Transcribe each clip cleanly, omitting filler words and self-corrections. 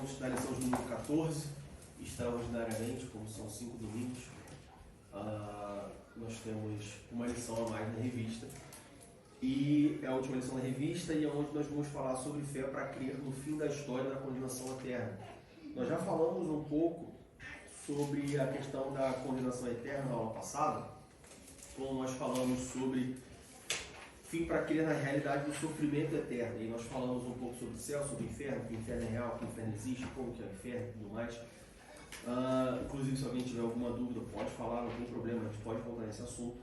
vamos estudar a lição de número 14, extraordinariamente, como são 5 domingos. Nós temos uma lição a mais na revista. E é a última lição da revista e é onde nós vamos falar sobre fé para crer no fim da história da condenação eterna. Nós já falamos um pouco sobre a questão da condenação eterna na aula passada, quando nós falamos sobre fim para crer na realidade do sofrimento eterno. E nós falamos um pouco sobre o céu, sobre o inferno, que o inferno é real, que o inferno existe, como que é o inferno e tudo mais. Inclusive, se alguém tiver alguma dúvida, pode falar, não tem problema, a gente pode voltar nesse assunto.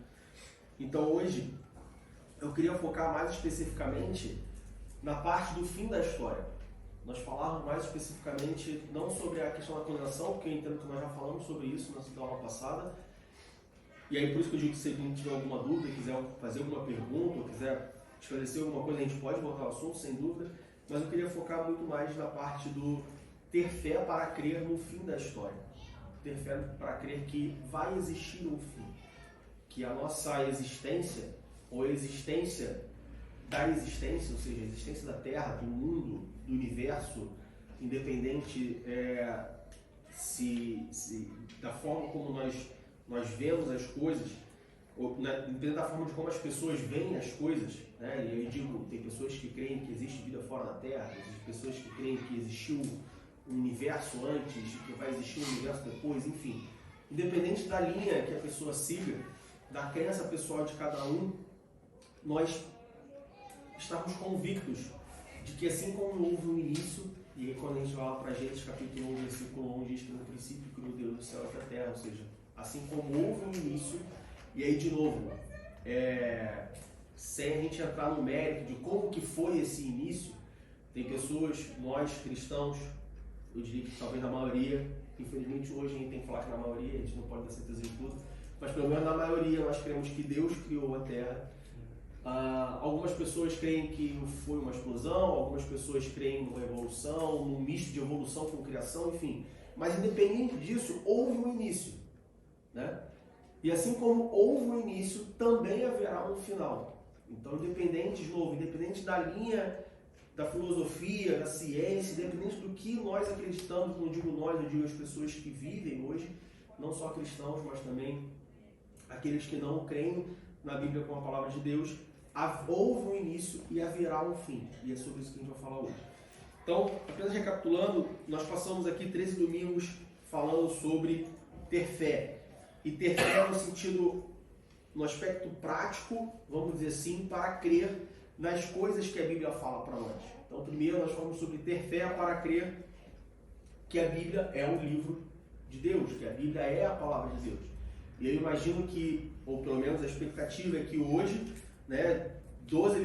Então, hoje, eu queria focar mais especificamente na parte do fim da história. Nós falamos mais especificamente não sobre a questão da condenação, porque eu entendo que nós já falamos sobre isso na aula passada. E aí, por isso que eu digo que se alguém tiver alguma dúvida, quiser fazer alguma pergunta, ou quiser esclarecer alguma coisa, a gente pode voltar ao assunto, sem dúvida. Mas eu queria focar muito mais na parte do ter fé para crer no fim da história. Ter fé para crer que vai existir um fim. Que a nossa existência, ou a existência da existência, ou seja, a existência da Terra, do mundo, do universo, independente da forma como nós vemos as coisas, ou independente da forma de como as pessoas veem as coisas, né? E eu digo, tem pessoas que creem que existe vida fora da Terra, existem pessoas que creem que existiu um universo antes, que vai existir um universo depois, enfim. Independente da linha que a pessoa siga, da crença pessoal de cada um, nós estamos convictos de que assim como houve um início, e aí quando a gente fala para Gênesis capítulo 1, versículo 1, diz que no princípio criou Deus do céu e da terra, ou seja, assim como houve um início, e aí de novo, sem a gente entrar no mérito de como que foi esse início, tem pessoas, nós cristãos, eu diria que talvez na maioria, infelizmente hoje a gente tem que falar que na maioria, a gente não pode dar certeza de tudo, mas pelo menos na maioria nós cremos que Deus criou a terra. Algumas pessoas creem que foi uma explosão, algumas pessoas creem numa evolução, num misto de evolução com criação, enfim. Mas independente disso, houve um início, né? E assim como houve um início, também haverá um final. Então, independente da linha, da filosofia, da ciência, independente do que nós acreditamos, não digo nós, eu digo as pessoas que vivem hoje, não só cristãos, mas também aqueles que não creem na Bíblia com a palavra de Deus, houve um início e haverá um fim. E é sobre isso que a gente vai falar hoje. Então, apenas recapitulando, nós passamos aqui 13 domingos falando sobre ter fé. E ter fé no aspecto prático, vamos dizer assim, para crer nas coisas que a Bíblia fala para nós. Então, primeiro nós falamos sobre ter fé para crer que a Bíblia é o livro de Deus, que a Bíblia é a palavra de Deus. E eu imagino que, ou pelo menos a expectativa é que hoje, né, 11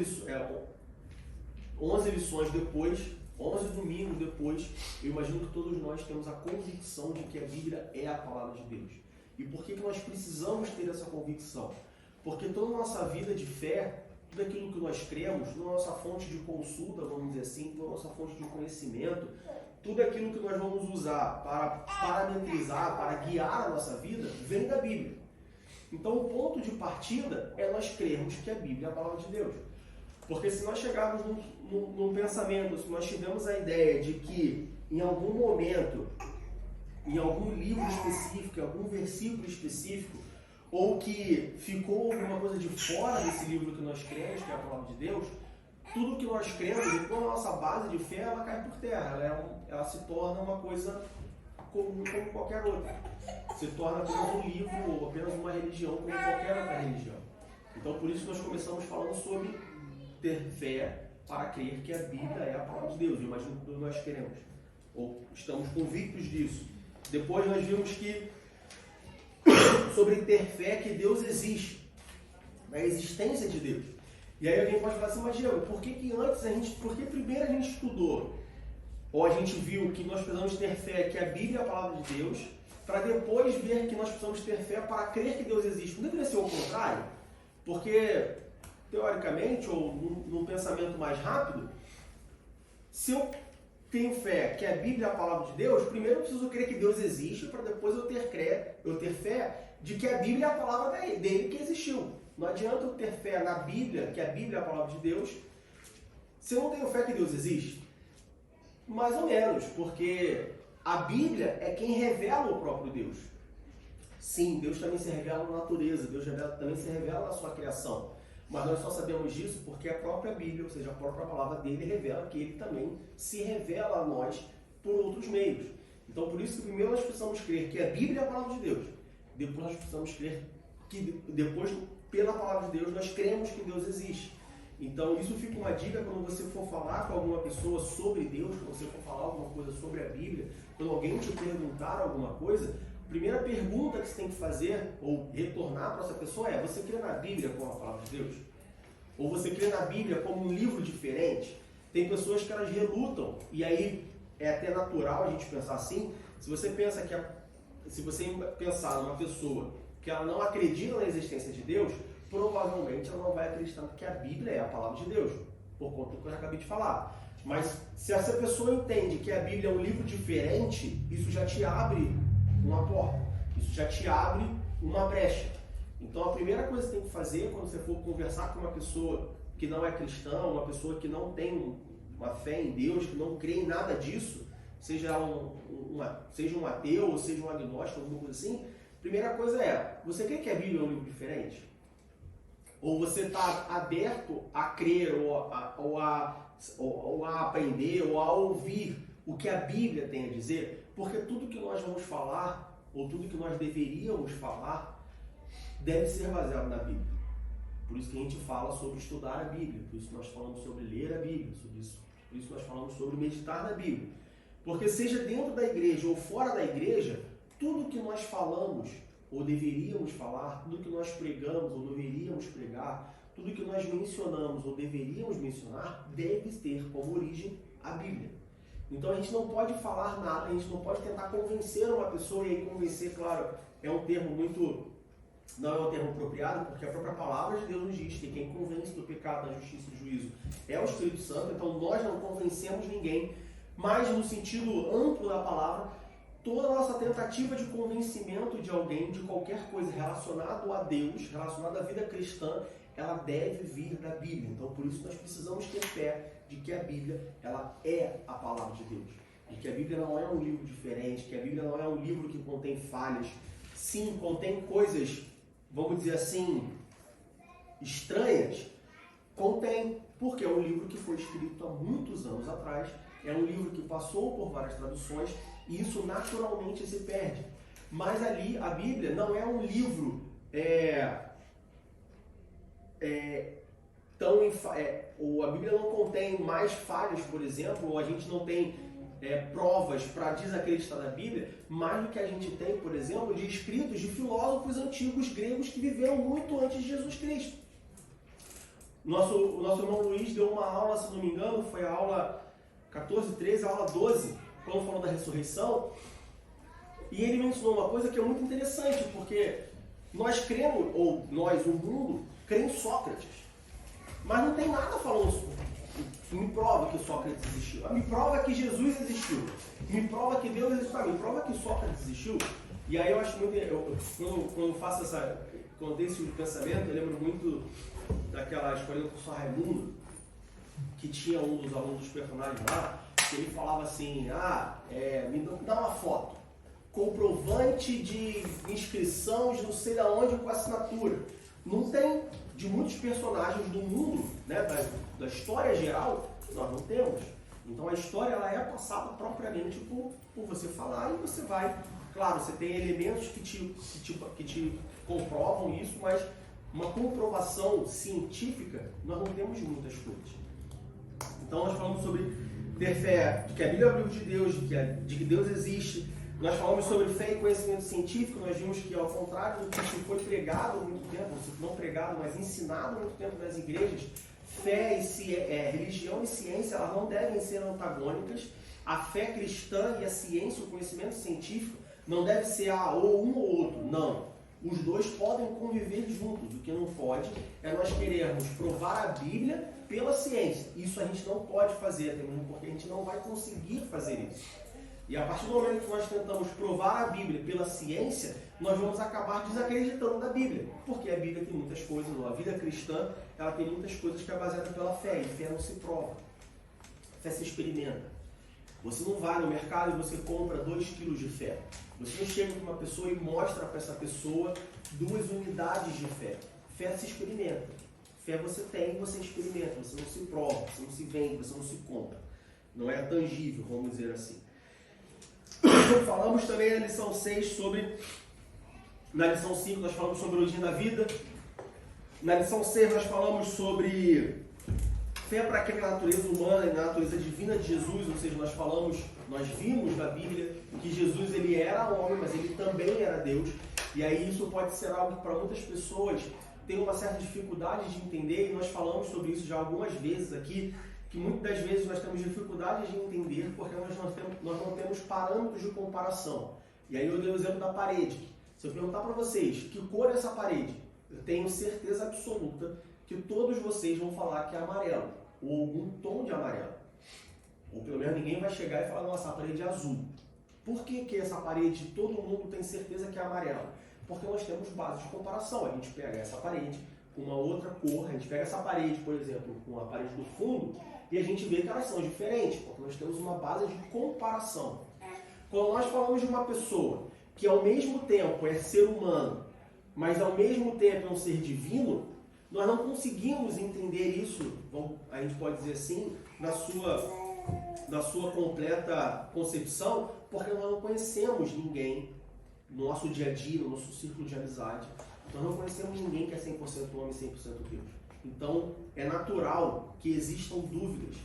lições depois, 11 domingos depois, eu imagino que todos nós temos a convicção de que a Bíblia é a palavra de Deus. E por que nós precisamos ter essa convicção? Porque toda a nossa vida de fé, tudo aquilo que nós cremos, toda a nossa fonte de consulta, vamos dizer assim, toda a nossa fonte de conhecimento, tudo aquilo que nós vamos usar para parametrizar, para guiar a nossa vida, vem da Bíblia. Então, o ponto de partida é nós crermos que a Bíblia é a palavra de Deus. Porque se nós chegarmos num pensamento, se nós tivermos a ideia de que em algum momento, em algum livro específico, em algum versículo específico, ou que ficou alguma coisa de fora desse livro que nós cremos, que é a palavra de Deus, tudo que nós cremos, e toda a nossa base de fé, ela cai por terra. Ela se torna uma coisa comum como qualquer outra. Se torna apenas um livro ou apenas uma religião como qualquer outra religião. Então, por isso nós começamos falando sobre ter fé para crer que a Bíblia é a palavra de Deus. Eu imagino que nós queremos, ou estamos convictos disso. Depois nós vimos que sobre ter fé que Deus existe, a existência de Deus. E aí alguém pode falar assim, mas Diego, por que primeiro a gente estudou, ou a gente viu que nós precisamos ter fé que a Bíblia é a palavra de Deus, para depois ver que nós precisamos ter fé para crer que Deus existe? Não deveria ser o contrário? Porque, teoricamente, ou num pensamento mais rápido, se eu tenho fé que a Bíblia é a palavra de Deus, primeiro eu preciso crer que Deus existe, para depois eu ter fé de que a Bíblia é a palavra dele que existiu. Não adianta eu ter fé na Bíblia, que a Bíblia é a palavra de Deus, se eu não tenho fé que Deus existe. Mais ou menos, porque a Bíblia é quem revela o próprio Deus. Sim, Deus também se revela na natureza, Deus também se revela na sua criação. Mas nós só sabemos disso porque a própria Bíblia, ou seja, a própria palavra dele, revela que ele também se revela a nós por outros meios. Então, por isso que primeiro nós precisamos crer que a Bíblia é a palavra de Deus. Depois nós precisamos crer que, depois, pela palavra de Deus, nós cremos que Deus existe. Então, isso fica uma dica quando você for falar com alguma pessoa sobre Deus, quando você for falar alguma coisa sobre a Bíblia, quando alguém te perguntar alguma coisa, a primeira pergunta que você tem que fazer, ou retornar para essa pessoa é: você crê na Bíblia como a palavra de Deus? Ou você crê na Bíblia como um livro diferente? Tem pessoas que elas relutam, e aí é até natural a gente pensar assim. Se você pensar numa pessoa que ela não acredita na existência de Deus, provavelmente ela não vai acreditar que a Bíblia é a palavra de Deus, por conta do que eu já acabei de falar. Mas se essa pessoa entende que a Bíblia é um livro diferente, isso já te abre uma porta, isso já te abre uma brecha. Então a primeira coisa que você tem que fazer quando você for conversar com uma pessoa que não é cristã, uma pessoa que não tem uma fé em Deus, que não crê em nada disso, seja um ateu ou seja um agnóstico, alguma coisa assim, a primeira coisa é: você crê que a Bíblia é um livro diferente? Ou você está aberto a crer ou a aprender ou a ouvir o que a Bíblia tem a dizer? Porque tudo que nós vamos falar, ou tudo que nós deveríamos falar, deve ser baseado na Bíblia. Por isso que a gente fala sobre estudar a Bíblia, por isso que nós falamos sobre ler a Bíblia, por isso que nós falamos sobre meditar na Bíblia. Porque seja dentro da igreja ou fora da igreja, tudo que nós falamos, ou deveríamos falar, tudo que nós pregamos ou deveríamos pregar, tudo que nós mencionamos ou deveríamos mencionar, deve ter como origem a Bíblia. Então a gente não pode falar nada, a gente não pode tentar convencer uma pessoa, e aí convencer, claro, é um termo não é um termo apropriado, porque a própria palavra de Deus nos diz que quem convence do pecado, da justiça e do juízo é o Espírito Santo. Então nós não convencemos ninguém, mas no sentido amplo da palavra, toda a nossa tentativa de convencimento de alguém, de qualquer coisa relacionada a Deus, relacionada à vida cristã, ela deve vir da Bíblia. Então, por isso, nós precisamos ter fé de que a Bíblia ela é a palavra de Deus. De que a Bíblia não é um livro diferente, que a Bíblia não é um livro que contém falhas. Sim, contém coisas, vamos dizer assim, estranhas. Contém, porque é um livro que foi escrito há muitos anos atrás, é um livro que passou por várias traduções, e isso naturalmente se perde. Mas ali, a Bíblia não é um livro ou a Bíblia não contém mais falhas, por exemplo, ou a gente não tem provas para desacreditar na Bíblia, mais do que a gente tem, por exemplo, de escritos de filósofos antigos gregos que viveram muito antes de Jesus Cristo. O nosso irmão Luiz deu uma aula, se não me engano, foi a aula 14, 13, a aula 12, quando falou da ressurreição, e ele mencionou uma coisa que é muito interessante, porque nós cremos, ou nós, o mundo, crê em Sócrates, mas não tem nada falando me prova que Sócrates existiu, me prova que Jesus existiu, me prova que Deus existiu, me prova que Sócrates existiu. E aí eu acho muito, quando eu faço quando eu tenho esse pensamento, eu lembro muito daquela escolinha do professor Raimundo, que tinha um dos alunos dos personagens lá, que ele falava assim: me dá uma foto, comprovante de inscrição de não sei de onde com assinatura. Não tem, de muitos personagens do mundo, né, da história geral, nós não temos. Então a história ela é passada propriamente por você falar, e você vai, claro, você tem elementos que te comprovam isso, mas uma comprovação científica nós não temos de muitas coisas. Então nós falamos sobre ter fé de que a Bíblia é o livro de Deus, de que Deus existe. Nós falamos sobre fé e conhecimento científico. Nós vimos que, ao contrário do que se foi pregado há muito tempo, não pregado, mas ensinado há muito tempo nas igrejas, fé religião e ciência, elas não devem ser antagônicas. A fé cristã e a ciência, o conhecimento científico, não deve ser ou um ou outro. Não. Os dois podem conviver juntos. O que não pode é nós querermos provar a Bíblia pela ciência. Isso a gente não pode fazer, até mesmo porque a gente não vai conseguir fazer isso. E a partir do momento que nós tentamos provar a Bíblia pela ciência, nós vamos acabar desacreditando da Bíblia. Porque a Bíblia tem muitas coisas, a vida cristã ela tem muitas coisas que é baseada pela fé, e fé não se prova. A fé se experimenta. Você não vai no mercado e você compra 2 quilos de fé. Você não chega com uma pessoa e mostra para essa pessoa 2 unidades de fé. Fé se experimenta. Fé você tem e você experimenta. Você não se prova, você não se vende, você não se compra. Não é tangível, vamos dizer assim. Falamos também na lição 6 sobre... Na lição 5 nós falamos sobre a origem da vida. Na lição 6 nós falamos sobre fé para crer na natureza humana e na natureza divina de Jesus, ou seja, nós vimos na Bíblia que Jesus ele era homem, mas ele também era Deus. E aí isso pode ser algo que para muitas pessoas tem uma certa dificuldade de entender, e nós falamos sobre isso já algumas vezes aqui, que muitas das vezes nós temos dificuldade de entender porque nós não temos parâmetros de comparação. E aí eu dei o exemplo da parede. Se eu perguntar para vocês que cor é essa parede, eu tenho certeza absoluta que todos vocês vão falar que é amarelo, ou algum tom de amarelo. Ou pelo menos ninguém vai chegar e falar, nossa, a parede é azul. Por que essa parede todo mundo tem certeza que é amarela? Porque nós temos base de comparação. A gente pega essa parede com uma outra cor, a gente pega essa parede, por exemplo, com a parede do fundo, e a gente vê que elas são diferentes, porque nós temos uma base de comparação. Quando nós falamos de uma pessoa que ao mesmo tempo é ser humano, mas ao mesmo tempo é um ser divino, nós não conseguimos entender isso, a gente pode dizer assim, na sua completa concepção, porque nós não conhecemos ninguém no nosso dia a dia, no nosso círculo de amizade. Nós não conhecemos ninguém que é 100% homem e 100% Deus. Então, é natural que existam dúvidas,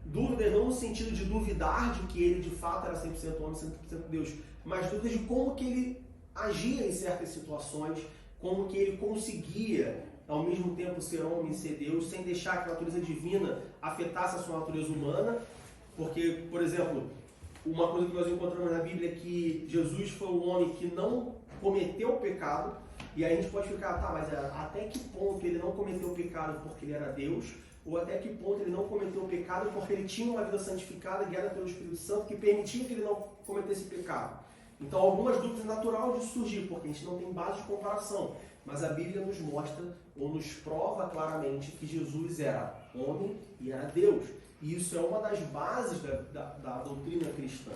dúvidas não no sentido de duvidar de que ele de fato era 100% homem e 100% Deus, mas dúvidas de como que ele agia em certas situações, como que ele conseguia ao mesmo tempo ser homem e ser Deus, sem deixar que a natureza divina afetasse a sua natureza humana, porque, por exemplo, uma coisa que nós encontramos na Bíblia é que Jesus foi um homem que não cometeu o pecado, e aí a gente pode ficar, tá, mas até que ponto ele não cometeu o pecado porque ele era Deus, ou até que ponto ele não cometeu o pecado porque ele tinha uma vida santificada, guiada pelo Espírito Santo, que permitia que ele não cometesse pecado. Então, algumas dúvidas natural de surgir, porque a gente não tem base de comparação, mas a Bíblia nos mostra, ou nos prova claramente, que Jesus era homem e era Deus. E isso é uma das bases da doutrina cristã.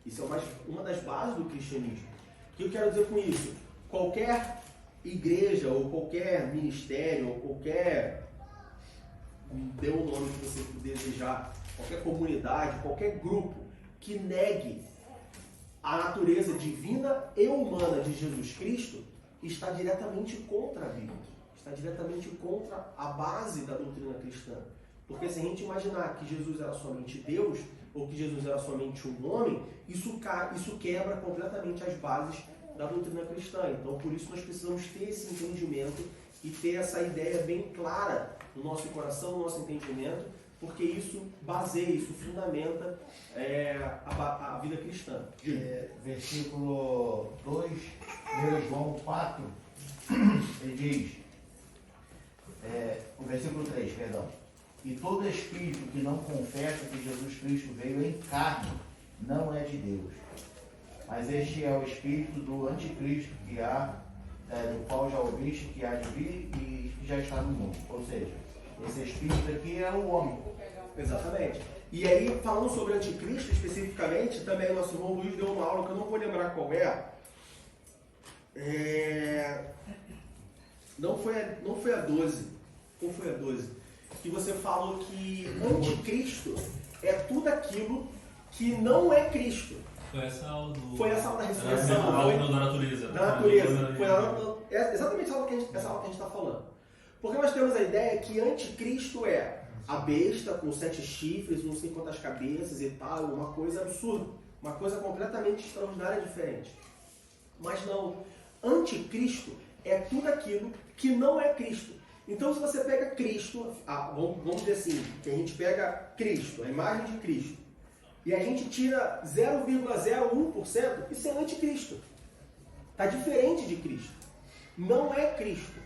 Isso é uma das bases do cristianismo. O que eu quero dizer com isso? Qualquer igreja, ou qualquer ministério, ou qualquer, dê o nome que você desejar, qualquer comunidade, qualquer grupo que negue a natureza divina e humana de Jesus Cristo está diretamente contra a Bíblia, está diretamente contra a base da doutrina cristã. Porque se a gente imaginar que Jesus era somente Deus, ou que Jesus era somente um homem, isso quebra completamente as bases da doutrina cristã. Então, por isso nós precisamos ter esse entendimento e ter essa ideia bem clara no nosso coração, no nosso entendimento, porque isso baseia, isso fundamenta a vida cristã. Versículo 2, 1 João 4, ele diz, o versículo 3, perdão. E todo espírito que não confessa que Jesus Cristo veio em carne não é de Deus. Mas este é o espírito do anticristo que do qual já ouviste que há de vir e que já está no mundo. Ou seja, esse espírito aqui é o homem. Exatamente. E aí, falando sobre anticristo especificamente, também o nosso irmão Luiz deu uma aula que eu não vou lembrar qual é. Não foi a 12. Ou foi a 12? Que você falou que anticristo é tudo aquilo que não é Cristo. Foi essa aula da ressurreição. Foi da natureza. Da natureza. É exatamente essa aula que a gente está falando. Porque nós temos a ideia que anticristo é a besta com 7 chifres, não sei quantas cabeças e tal, uma coisa absurda. Uma coisa completamente extraordinária e diferente. Mas não. Anticristo é tudo aquilo que não é Cristo. Então, se você pega Cristo, vamos dizer assim, que a gente pega Cristo, a imagem de Cristo, e a gente tira 0,01%, isso é anticristo. Está diferente de Cristo. Não é Cristo.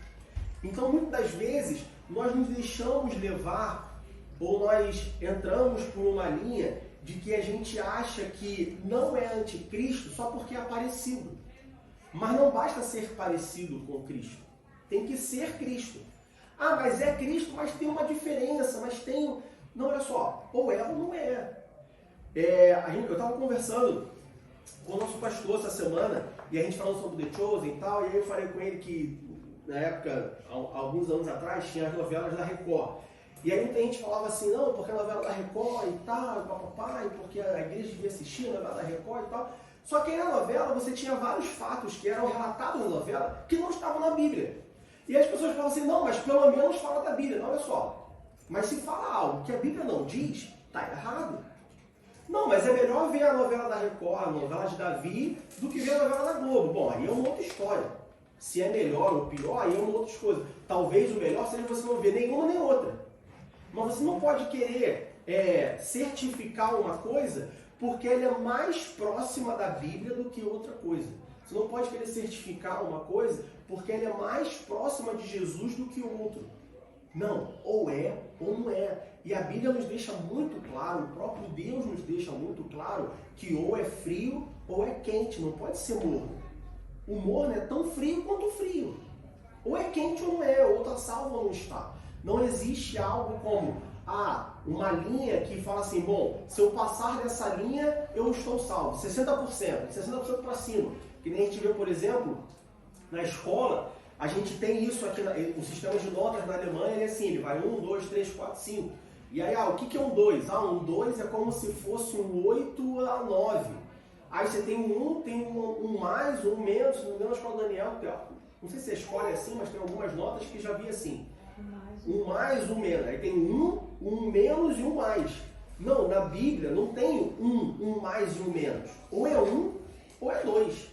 Então, muitas das vezes, nós nos deixamos levar, ou nós entramos por uma linha de que a gente acha que não é anticristo só porque é parecido. Mas não basta ser parecido com Cristo. Tem que ser Cristo. Ah, mas é Cristo, mas tem uma diferença, mas tem Não, olha só, ou é ou não é. Eu estava conversando com o nosso pastor essa semana, e a gente falando sobre The Chosen e tal, e aí eu falei com ele que, na época, alguns anos atrás, tinha as novelas da Record. E aí a gente falava assim, não, porque a novela da Record e tal, e papapá, e porque a igreja devia assistir a novela da Record e tal. Só que aí na novela você tinha vários fatos que eram relatados na novela que não estavam na Bíblia. E as pessoas falavam assim, não, mas pelo menos fala da Bíblia. Não, olha só, mas se fala algo que a Bíblia não diz, está errado. Não, mas é melhor ver a novela da Record, a novela de Davi, do que ver a novela da Globo. Bom, aí é uma outra história. Se é melhor ou pior, aí é uma outra coisa. Talvez o melhor seja você não ver nenhuma nem outra. Mas você não pode querer certificar uma coisa porque ela é mais próxima da Bíblia do que outra coisa. Você não pode querer certificar uma coisa porque ela é mais próxima de Jesus do que o outro. Não, ou é ou não é. E a Bíblia nos deixa muito claro, o próprio Deus nos deixa muito claro que ou é frio ou é quente, não pode ser morno. O morno é tão frio quanto frio. Ou é quente ou não é, ou está salvo ou não está. Não existe algo como, uma linha que fala assim, bom, se eu passar dessa linha, eu estou salvo. 60% para cima. Que nem a gente vê, por exemplo, na escola, a gente tem isso aqui, o sistema de notas na Alemanha, ele é assim, ele vai 1, 2, 3, 4, 5. E aí, o que é um 2? Um 2 é como se fosse um 8 a 9. Aí você tem um 1, tem um mais, um menos, se não me engano, com o Daniel, não sei se a escola é assim, mas tem algumas notas que já vi assim. Um mais, um menos. Aí tem um menos e um mais. Não, na Bíblia não tem um mais e um menos. Ou é 1 ou é 2.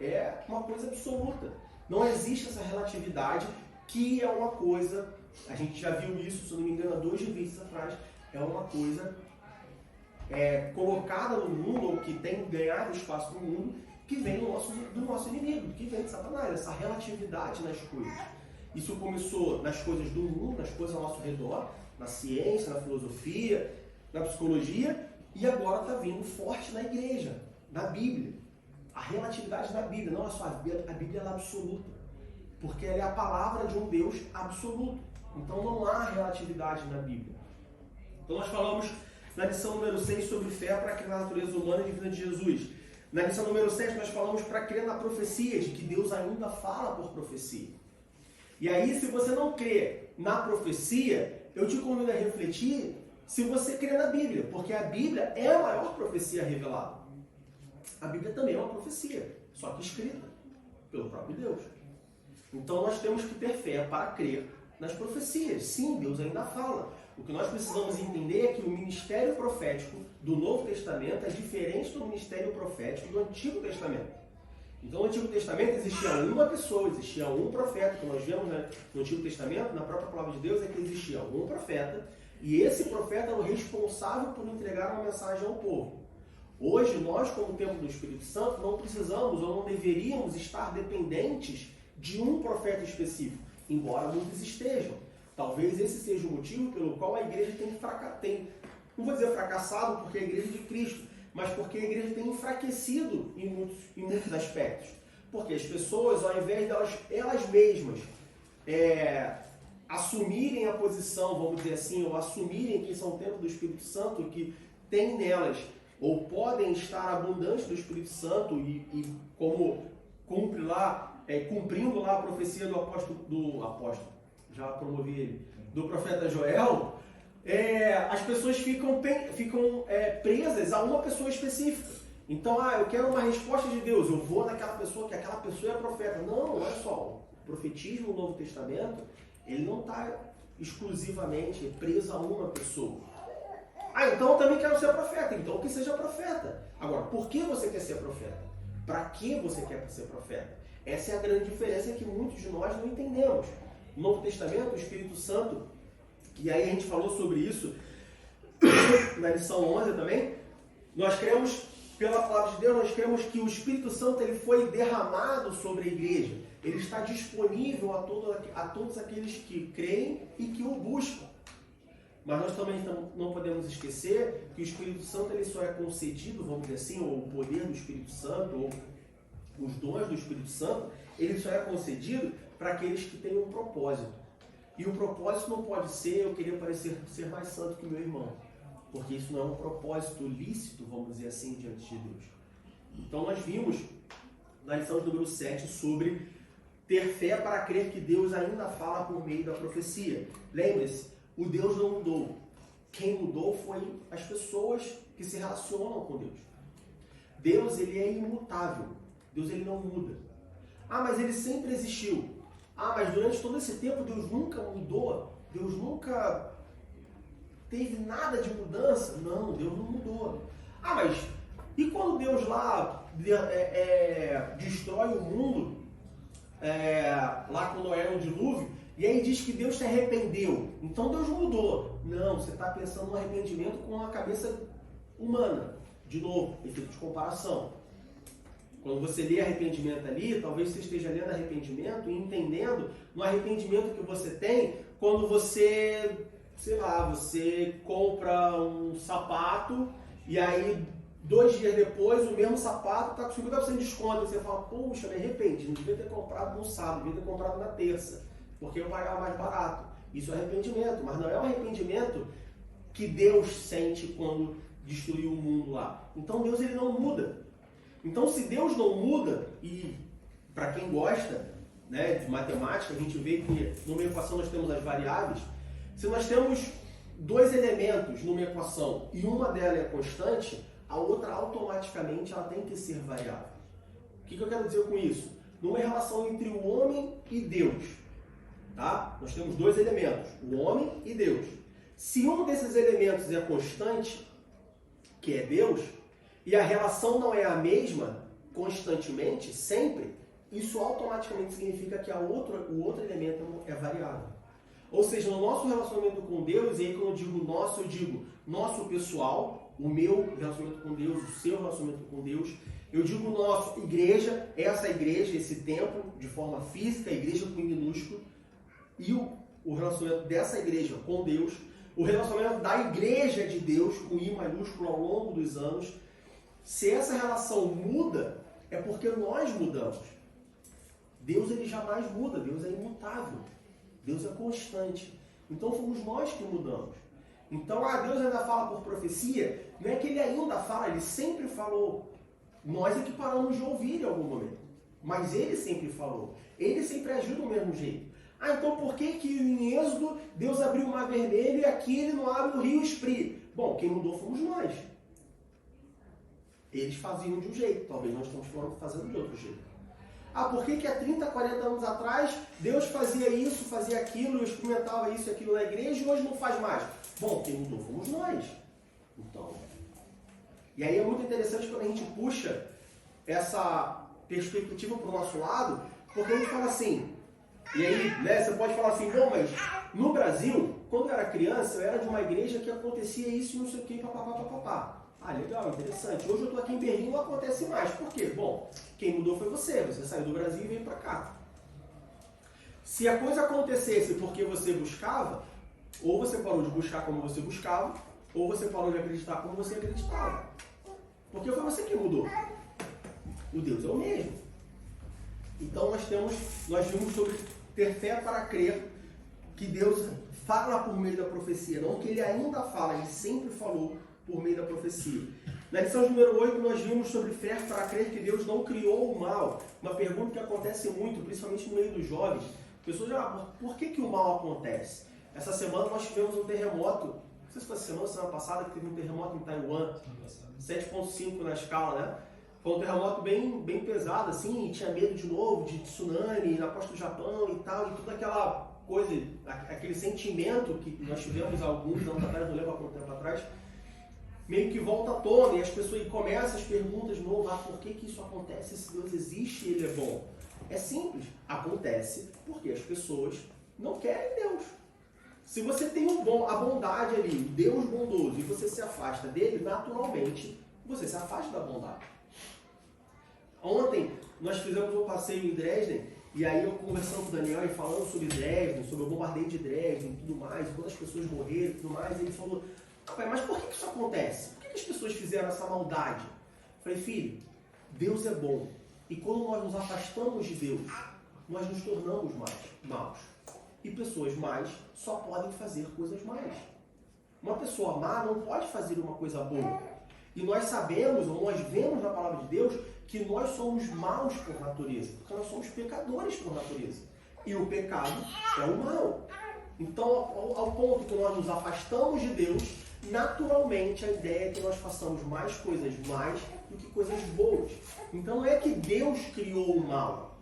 É uma coisa absoluta. Não existe essa relatividade que é uma coisa, a gente já viu isso, se não me engano, há 2 revistas atrás, é uma coisa colocada no mundo, ou que tem ganhado espaço no mundo, que vem do nosso inimigo, que vem de Satanás, essa relatividade nas coisas. Isso começou nas coisas do mundo, nas coisas ao nosso redor, na ciência, na filosofia, na psicologia, e agora está vindo forte na igreja, na Bíblia. A relatividade da Bíblia, não é só a Bíblia é absoluta, porque ela é a palavra de um Deus absoluto. Então não há relatividade na Bíblia. Então nós falamos na lição número 6 sobre fé para crer na natureza humana e divina de Jesus. Na lição número 7 nós falamos para crer na profecia, de que Deus ainda fala por profecia. E aí, se você não crê na profecia, eu te convido a refletir se você crê na Bíblia, porque a Bíblia é a maior profecia revelada. A Bíblia também é uma profecia, só que escrita pelo próprio Deus. Então nós temos que ter fé para crer nas profecias. Sim, Deus ainda fala. O que nós precisamos entender é que o ministério profético do Novo Testamento é diferente do ministério profético do Antigo Testamento. Então no Antigo Testamento existia uma pessoa, existia um profeta, que nós vemos no Antigo Testamento, na própria palavra de Deus, é que existia um profeta, e esse profeta era o responsável por entregar uma mensagem ao povo. Hoje, nós, como templo do Espírito Santo, não precisamos ou não deveríamos estar dependentes de um profeta específico, embora muitos estejam. Talvez esse seja o motivo pelo qual a igreja tem, não vou dizer fracassado porque é a igreja de Cristo, mas porque a igreja tem enfraquecido em muitos aspectos. Porque as pessoas, ao invés de elas mesmas assumirem a posição, vamos dizer assim, ou assumirem que são o templo do Espírito Santo, que tem nelas, ou podem estar abundantes do Espírito Santo e como cumprindo lá a profecia do apóstolo, já promovi ele, do profeta Joel, as pessoas ficam presas a uma pessoa específica. Então, eu quero uma resposta de Deus, eu vou naquela pessoa, que aquela pessoa é profeta. Não, olha só, o profetismo no Novo Testamento, ele não está exclusivamente preso a uma pessoa. Então eu também quero ser profeta, então que seja profeta. Agora, por que você quer ser profeta? Para que você quer ser profeta? Essa é a grande diferença que muitos de nós não entendemos. No Novo Testamento, o Espírito Santo, e aí a gente falou sobre isso na lição 11 também, nós cremos, pela palavra de Deus, nós cremos que o Espírito Santo ele foi derramado sobre a igreja. Ele está disponível a todos aqueles que creem e que o buscam. Mas nós também não podemos esquecer que o Espírito Santo ele só é concedido, vamos dizer assim, ou o poder do Espírito Santo, ou os dons do Espírito Santo, ele só é concedido para aqueles que têm um propósito. E o propósito não pode ser eu querer parecer ser mais santo que o meu irmão. Porque isso não é um propósito lícito, vamos dizer assim, diante de Deus. Então nós vimos na lição de número 7 sobre ter fé para crer que Deus ainda fala por meio da profecia. Lembre-se, o Deus não mudou. Quem mudou foi as pessoas que se relacionam com Deus. Deus, ele é imutável. Deus, ele não muda. Ah, mas ele sempre existiu. Ah, mas durante todo esse tempo Deus nunca mudou. Deus nunca teve nada de mudança. Não, Deus não mudou. Ah, mas e quando Deus lá destrói o mundo, lá quando era um dilúvio, e aí diz que Deus se arrependeu, então Deus mudou? Não, você está pensando no arrependimento com a cabeça humana. De novo, efeito de comparação. Quando você lê arrependimento ali, talvez você esteja lendo arrependimento e entendendo no arrependimento que você tem quando você, sei lá, você compra um sapato e aí 2 dias depois o mesmo sapato está com 50% de desconto. Você fala, poxa, me arrependi, não devia ter comprado no sábado, devia ter comprado na terça, porque eu pagava mais barato. Isso é arrependimento, mas não é um arrependimento que Deus sente quando destruiu o mundo lá. Então Deus, ele não muda. Então se Deus não muda, e para quem gosta, né, de matemática, a gente vê que numa equação nós temos as variáveis. Se nós temos 2 elementos numa equação e uma delas é constante, a outra automaticamente ela tem que ser variável. O que eu quero dizer com isso? Numa relação entre o homem e Deus, tá? Nós temos 2 elementos, o homem e Deus. Se um desses elementos é constante, que é Deus, e a relação não é a mesma constantemente, sempre, isso automaticamente significa que o outro elemento é variável. Ou seja, no nosso relacionamento com Deus, e aí quando eu digo nosso, eu digo nosso pessoal, o meu relacionamento com Deus, o seu relacionamento com Deus, eu digo nosso, igreja, essa igreja, esse templo, de forma física, a igreja com I minúsculo, e o relacionamento dessa igreja com Deus, o relacionamento da igreja de Deus, com I maiúsculo, ao longo dos anos. Se essa relação muda, é porque nós mudamos. Deus, ele jamais muda, Deus é imutável, Deus é constante. Então fomos nós que mudamos. Então, Deus ainda fala por profecia, não é que ele ainda fala, ele sempre falou. Nós é que paramos de ouvir em algum momento. Mas ele sempre falou, ele sempre agiu do mesmo jeito. Então por que em Êxodo Deus abriu o Mar Vermelho e aqui ele não abre o Rio Esprit? Bom, quem mudou fomos nós. Eles faziam de um jeito, talvez nós estamos fazendo de outro jeito. Por que há 30, 40 anos atrás Deus fazia isso, fazia aquilo, experimentava isso e aquilo na igreja e hoje não faz mais? Bom, quem mudou fomos nós. Então, e aí é muito interessante quando a gente puxa essa perspectiva para o nosso lado, porque a gente fala assim, e aí, né, você pode falar assim, bom, mas no Brasil, quando eu era criança, eu era de uma igreja que acontecia isso e não sei o que, papapá. Legal, interessante. Hoje eu estou aqui em Berlim e não acontece mais. Por quê? Bom, quem mudou foi você. Você saiu do Brasil e veio para cá. Se a coisa acontecesse porque você buscava, ou você parou de buscar como você buscava, ou você parou de acreditar como você acreditava. Porque foi você que mudou. O Deus é o mesmo. Então nós vimos sobre ter fé para crer que Deus fala por meio da profecia. Não que ele ainda fala, ele sempre falou por meio da profecia. Na lição número 8, nós vimos sobre fé para crer que Deus não criou o mal. Uma pergunta que acontece muito, principalmente no meio dos jovens. Pessoas dizem, por que o mal acontece? Essa semana nós tivemos um terremoto, não sei se foi semana passada, que teve um terremoto em Taiwan, 7,5 na escala, né? Foi um terremoto bem pesado, assim, e tinha medo de novo, de tsunami na costa do Japão e tal, e toda aquela coisa, aquele sentimento que nós tivemos alguns anos atrás, não lembro há quanto tempo atrás, meio que volta à tona, e as pessoas começam as perguntas de novo, por que isso acontece, se Deus existe e ele é bom? É simples, acontece porque as pessoas não querem Deus. Se você tem a bondade ali, o Deus bondoso, e você se afasta dele, naturalmente, você se afasta da bondade. Ontem, nós fizemos um passeio em Dresden, e aí eu conversando com o Daniel e falando sobre Dresden, sobre o bombardeio de Dresden e tudo mais, quantas pessoas morreram e tudo mais, e ele falou, mas por que isso acontece? Por que as pessoas fizeram essa maldade? Eu falei, filho, Deus é bom. E quando nós nos afastamos de Deus, nós nos tornamos mais maus. e pessoas más só podem fazer coisas más. Uma pessoa má não pode fazer uma coisa boa. E nós sabemos, ou nós vemos na palavra de Deus, que nós somos maus por natureza, porque nós somos pecadores por natureza. E o pecado é o mal. Então, ao ponto que nós nos afastamos de Deus, naturalmente a ideia é que nós façamos mais coisas más do que coisas boas. Então não é que Deus criou o mal.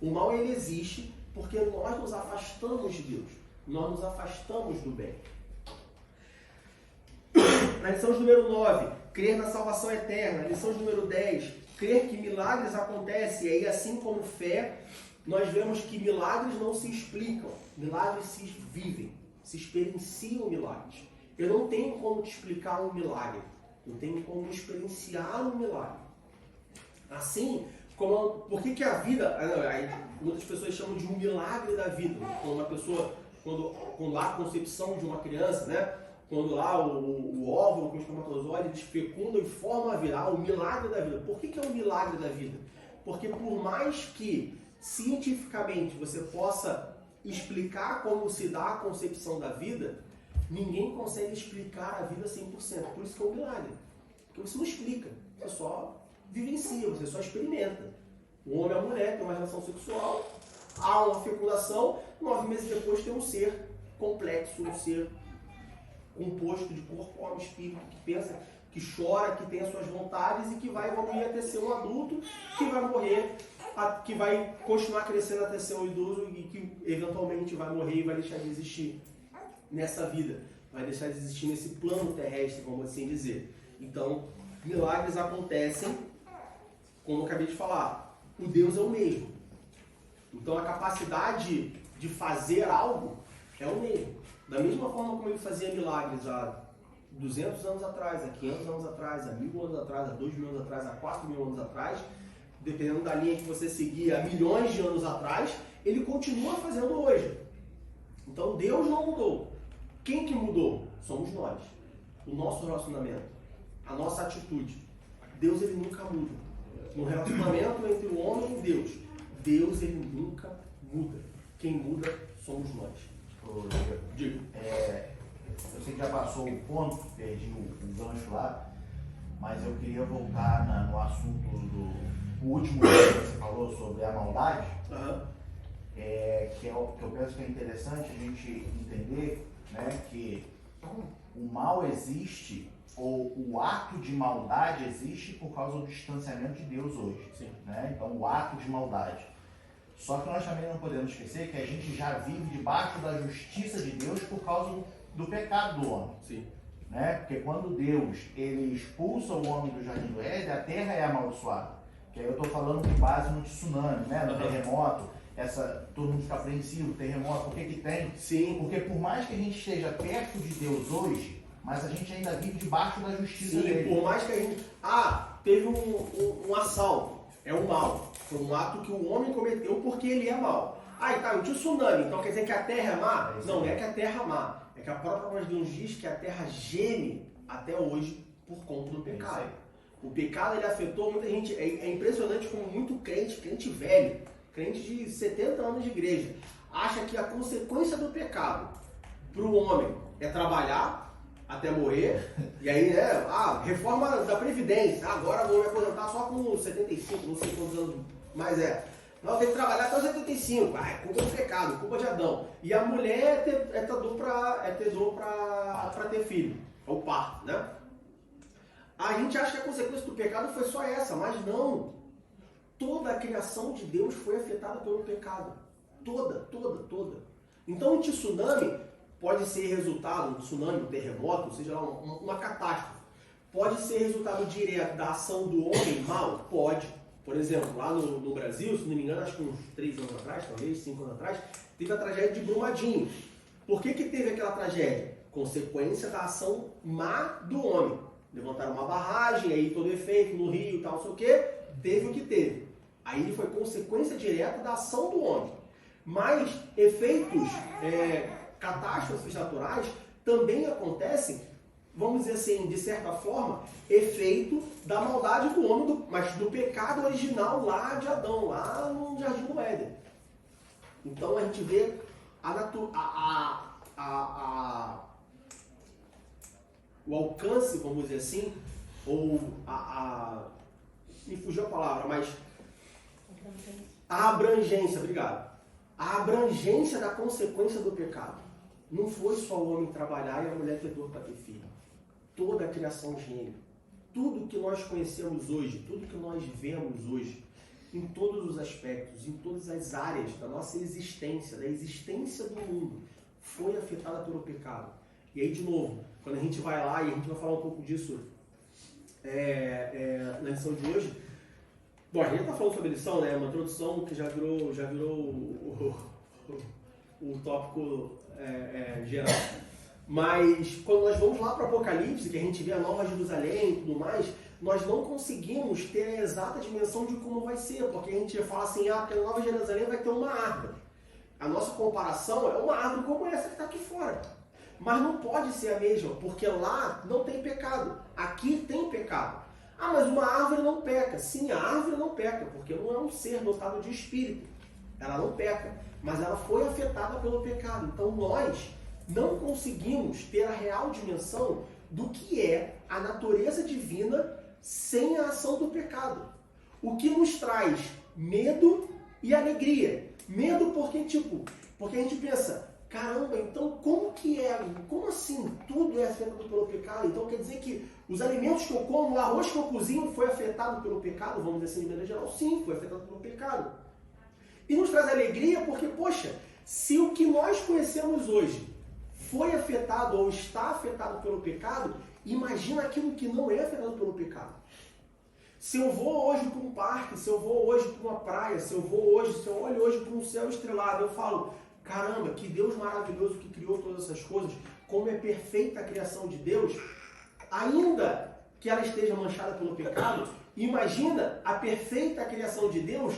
O mal ele existe porque nós nos afastamos de Deus. Nós nos afastamos do bem. Na lição de número 9, crer na salvação eterna. Na lição de número 10, crer que milagres acontecem. E aí, assim como fé, nós vemos que milagres não se explicam. Milagres se vivem, se experienciam milagres. Eu não tenho como te explicar um milagre. Eu tenho como experienciar um milagre. Assim, por que a vida... Muitas pessoas chamam de um milagre da vida. Quando uma pessoa, quando há a concepção de uma criança, né? Quando lá o óvulo com os espermatozoides, eles fecundam e formam a vida. O milagre da vida. Por que é um milagre da vida? Porque por mais que cientificamente você possa explicar como se dá a concepção da vida, ninguém consegue explicar a vida 100%. Por isso que é um milagre. Porque você não explica. Você só vivencia, você só experimenta. O homem e a mulher têm uma relação sexual, há uma fecundação, 9 meses depois tem um ser complexo, um ser composto de corpo, alma e espírito, que pensa, que chora, que tem as suas vontades e que vai evoluir até ser um adulto, que vai morrer, que vai continuar crescendo até ser um idoso e que eventualmente vai morrer e vai deixar de existir nessa vida, vai deixar de existir nesse plano terrestre, vamos assim dizer. Então, milagres acontecem, como eu acabei de falar, o Deus é o mesmo. Então, a capacidade de fazer algo é o mesmo. Da mesma forma como ele fazia milagres há 200 anos atrás, há 500 anos atrás, há 1000 anos atrás, há 2000 anos atrás, há 4000 anos atrás, dependendo da linha que você seguir, há milhões de anos atrás, ele continua fazendo hoje. Então, Deus não mudou. Quem que mudou? Somos nós. O nosso relacionamento, a nossa atitude. Deus, ele nunca muda. No relacionamento entre o homem e Deus, Deus, ele nunca muda. Quem muda somos nós. Digo. Eu sei que já passou o ponto, perdi o gancho lá, mas eu queria voltar no assunto do último que você falou sobre a maldade, que eu penso que é interessante a gente entender, né, que o mal existe, ou o ato de maldade existe por causa do distanciamento de Deus hoje. Né? Então, o ato de maldade. Só que nós também não podemos esquecer que a gente já vive debaixo da justiça de Deus por causa do pecado do homem. Sim. Né? Porque quando Deus ele expulsa o homem do jardim do Éden, a terra é amaldiçoada. Que aí eu estou falando com base no tsunami, né? No terremoto. Todo mundo fica apreensivo, terremoto, por que tem? Sim. Porque por mais que a gente esteja perto de Deus hoje, mas a gente ainda vive debaixo da justiça dele. Por mais que a gente... teve um assalto. É um mal. Foi um ato que o homem cometeu porque ele é mal. O tsunami. Então quer dizer que a terra é má? Não é que a terra é má. É que a própria palavra de Deus diz que a terra geme até hoje por conta do pecado. O pecado, ele afetou muita gente. É impressionante como muito crente velho, crente de 70 anos de igreja, acha que a consequência do pecado para o homem é trabalhar até morrer, e aí, né, reforma da Previdência, agora vou me aposentar só com 75, não sei quantos anos mais é. Não, tem que trabalhar até os 75, culpa do pecado, culpa de Adão. E a mulher é ter dor para ter filho, é o parto, né? A gente acha que a consequência do pecado foi só essa, mas não. Toda a criação de Deus foi afetada pelo pecado. Toda. Então o tsunami pode ser resultado, um tsunami, um terremoto, ou seja lá, uma catástrofe. Pode ser resultado direto da ação do homem mal? Pode. Por exemplo, lá no Brasil, se não me engano, acho que uns 3 anos atrás, talvez 5 anos atrás, teve a tragédia de Brumadinho. Por que teve aquela tragédia? Consequência da ação má do homem. Levantaram uma barragem, aí todo efeito no rio e tal, não sei o quê, teve o que teve. Aí foi consequência direta da ação do homem. Mas efeitos, catástrofes naturais também acontecem, vamos dizer assim, de certa forma, efeito da maldade do homem, mas do pecado original lá de Adão, lá no Jardim do Éden. Então a gente vê o alcance, vamos dizer assim, ou me fugiu a palavra, mas a abrangência, obrigado. A abrangência da consequência do pecado. Não foi só o homem trabalhar e a mulher ter dor para ter filho. Toda a criação gêmea, tudo que nós conhecemos hoje, tudo que nós vemos hoje, em todos os aspectos, em todas as áreas da nossa existência, da existência do mundo, foi afetada pelo pecado. E aí, de novo, quando a gente vai lá e a gente vai falar um pouco disso na lição de hoje, bom, a gente está falando sobre a lição, né? Uma introdução que já virou o tópico geral. Mas quando nós vamos lá para o Apocalipse, que a gente vê a Nova Jerusalém e tudo mais, nós não conseguimos ter a exata dimensão de como vai ser, porque a gente fala assim, porque na Nova Jerusalém vai ter uma árvore. A nossa comparação é uma árvore como essa que está aqui fora. Mas não pode ser a mesma, porque lá não tem pecado. Aqui tem pecado. Mas uma árvore não peca. Sim, a árvore não peca, porque não é um ser dotado de espírito. Ela não peca, mas ela foi afetada pelo pecado. Então nós não conseguimos ter a real dimensão do que é a natureza divina sem a ação do pecado. O que nos traz medo e alegria. Medo porque a gente pensa, caramba, então como assim tudo é afetado pelo pecado? Então quer dizer que os alimentos que eu como, o arroz que eu cozinho foi afetado pelo pecado? Vamos dizer assim, de maneira geral, sim, foi afetado pelo pecado. E nos traz alegria porque, poxa, se o que nós conhecemos hoje foi afetado ou está afetado pelo pecado, imagina aquilo que não é afetado pelo pecado. Se eu vou hoje para um parque, se eu vou hoje para uma praia, se eu olho hoje para um céu estrelado, eu falo, caramba, que Deus maravilhoso que criou todas essas coisas, como é perfeita a criação de Deus, ainda que ela esteja manchada pelo pecado, imagina a perfeita criação de Deus,